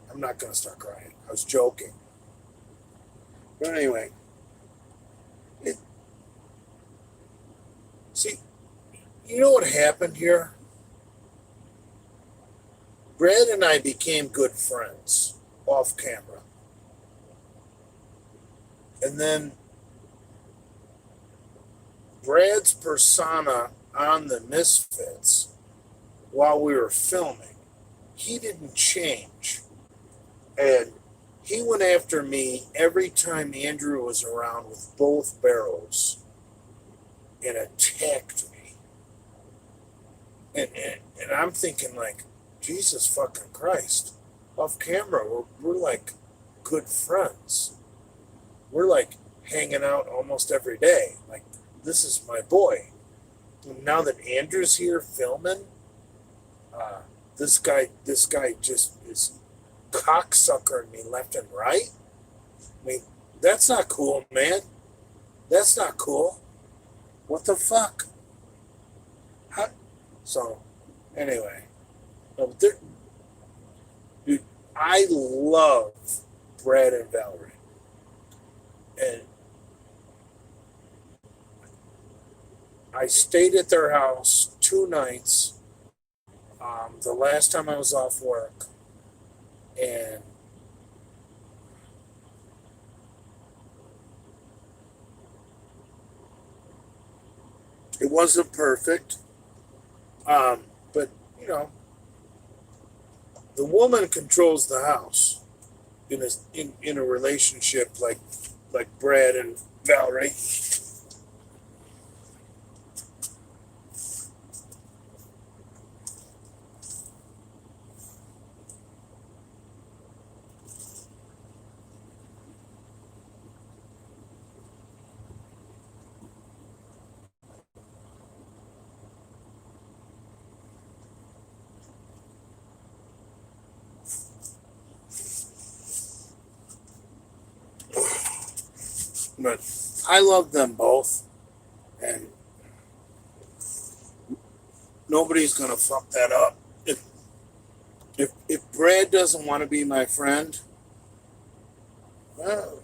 I'm not going to start crying. I was joking. But anyway, it, see, you know what happened here? Brad and I became good friends off camera. And then Brad's persona on the Misfits while we were filming, he didn't change. And he went after me every time Andrew was around with both barrels and attacked me. And I'm thinking like, Jesus fucking Christ. Off camera, we're like good friends. We're like hanging out almost every day. Like, this is my boy. And now that Andrew's here filming, this guy just is cocksuckering me left and right. I mean, that's not cool, man. That's not cool. What the fuck? How? So, anyway, dude, I love Brad and Valerie, and I stayed at their house 2 nights. The last time I was off work, and it wasn't perfect. But you know, the woman controls the house in a relationship like Brad and Valerie. But I love them both, and nobody's gonna fuck that up. If Brad doesn't want to be my friend, well,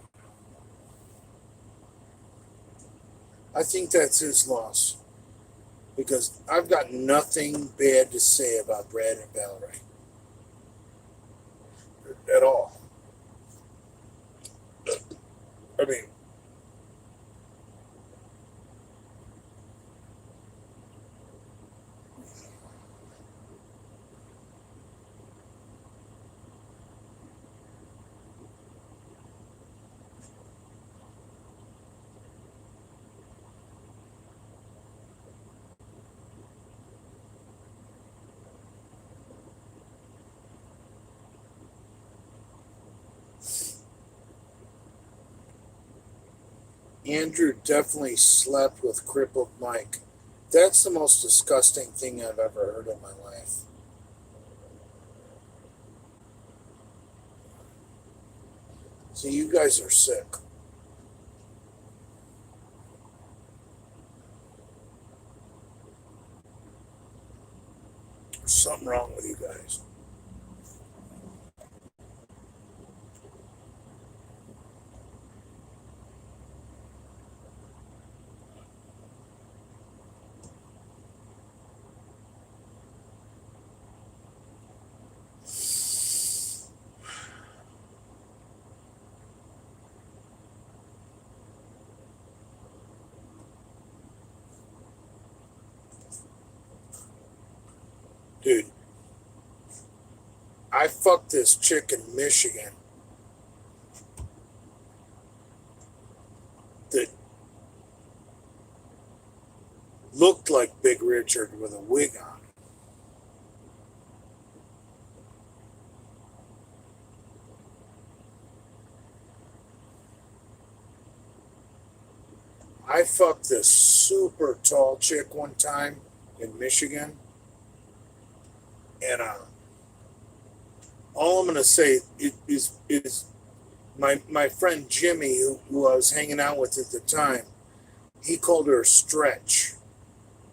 I think that's his loss, because I've got nothing bad to say about Brad and Valerie at all. I mean, Andrew definitely slept with crippled Mike. That's the most disgusting thing I've ever heard in my life. So you guys are sick. There's something wrong with you guys. Dude, I fucked this chick in Michigan that looked like Big Richard with a wig on. I fucked this super tall chick one time in Michigan, and all I'm gonna say is my friend Jimmy, who I was hanging out with at the time, he called her Stretch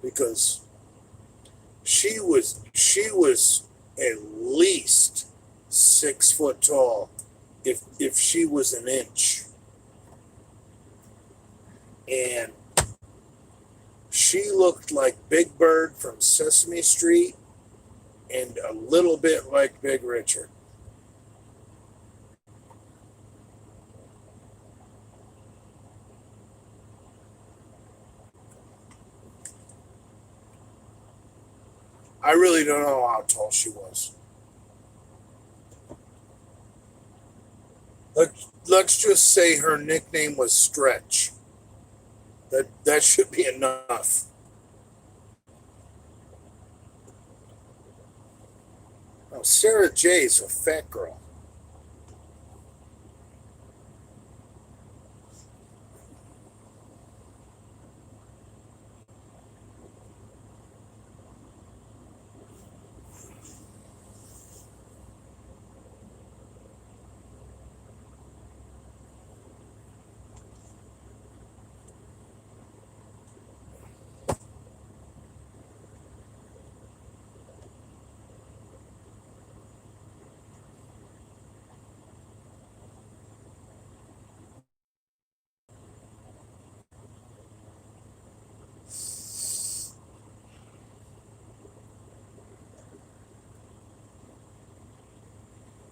because she was at least 6 foot tall, if she was an inch. And she looked like Big Bird from Sesame Street and a little bit like Big Richard. I really don't know how tall she was. Let's just say her nickname was Stretch. That should be enough. Oh, Sarah J's a fat girl.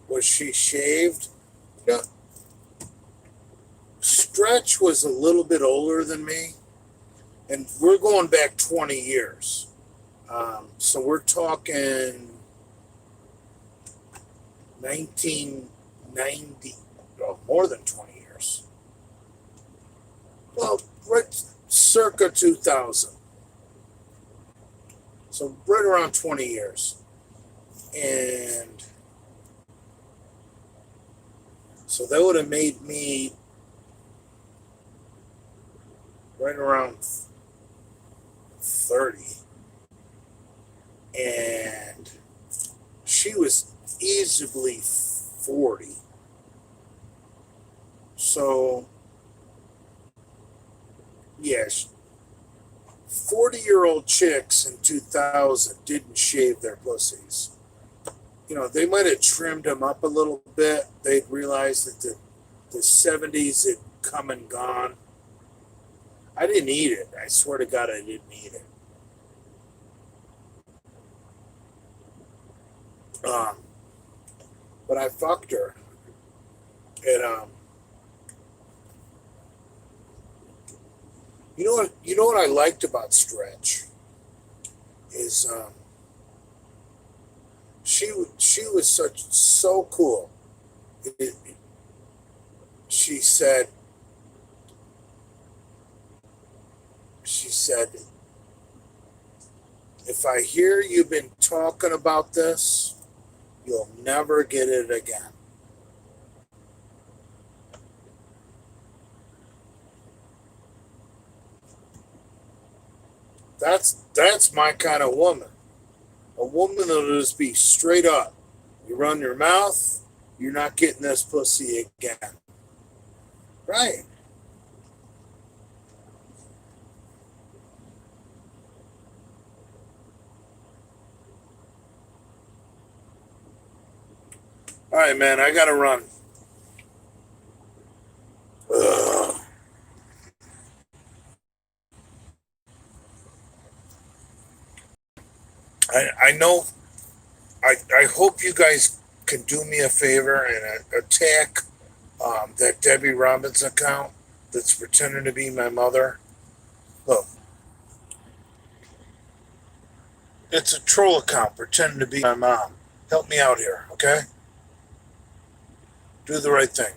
Was she shaved? No. Stretch was a little bit older than me, and we're going back 20 years. So we're talking 1990, well, more than 20 years. Well, right circa 2000. So right around 20 years. And so that would have made me right around 30. And she was easily 40. So, yes, 40-year-old chicks in 2000 didn't shave their pussies. You know, they might have trimmed them up a little bit. They'd realized that the 70s had come and gone. I didn't eat it. I swear to God, I didn't eat it. But I fucked her. And you know what I liked about Stretch is she was so cool. She said if I hear you've been talking about this, you'll never get it again. That's my kind of woman. A woman that'll just be straight up. You run your mouth, you're not getting this pussy again. Right. All right, man, I gotta run. Ugh. I know. I hope you guys can do me a favor and attack that Debbie Robbins account that's pretending to be my mother. Look, it's a troll account pretending to be my mom. Help me out here, okay? Do the right thing.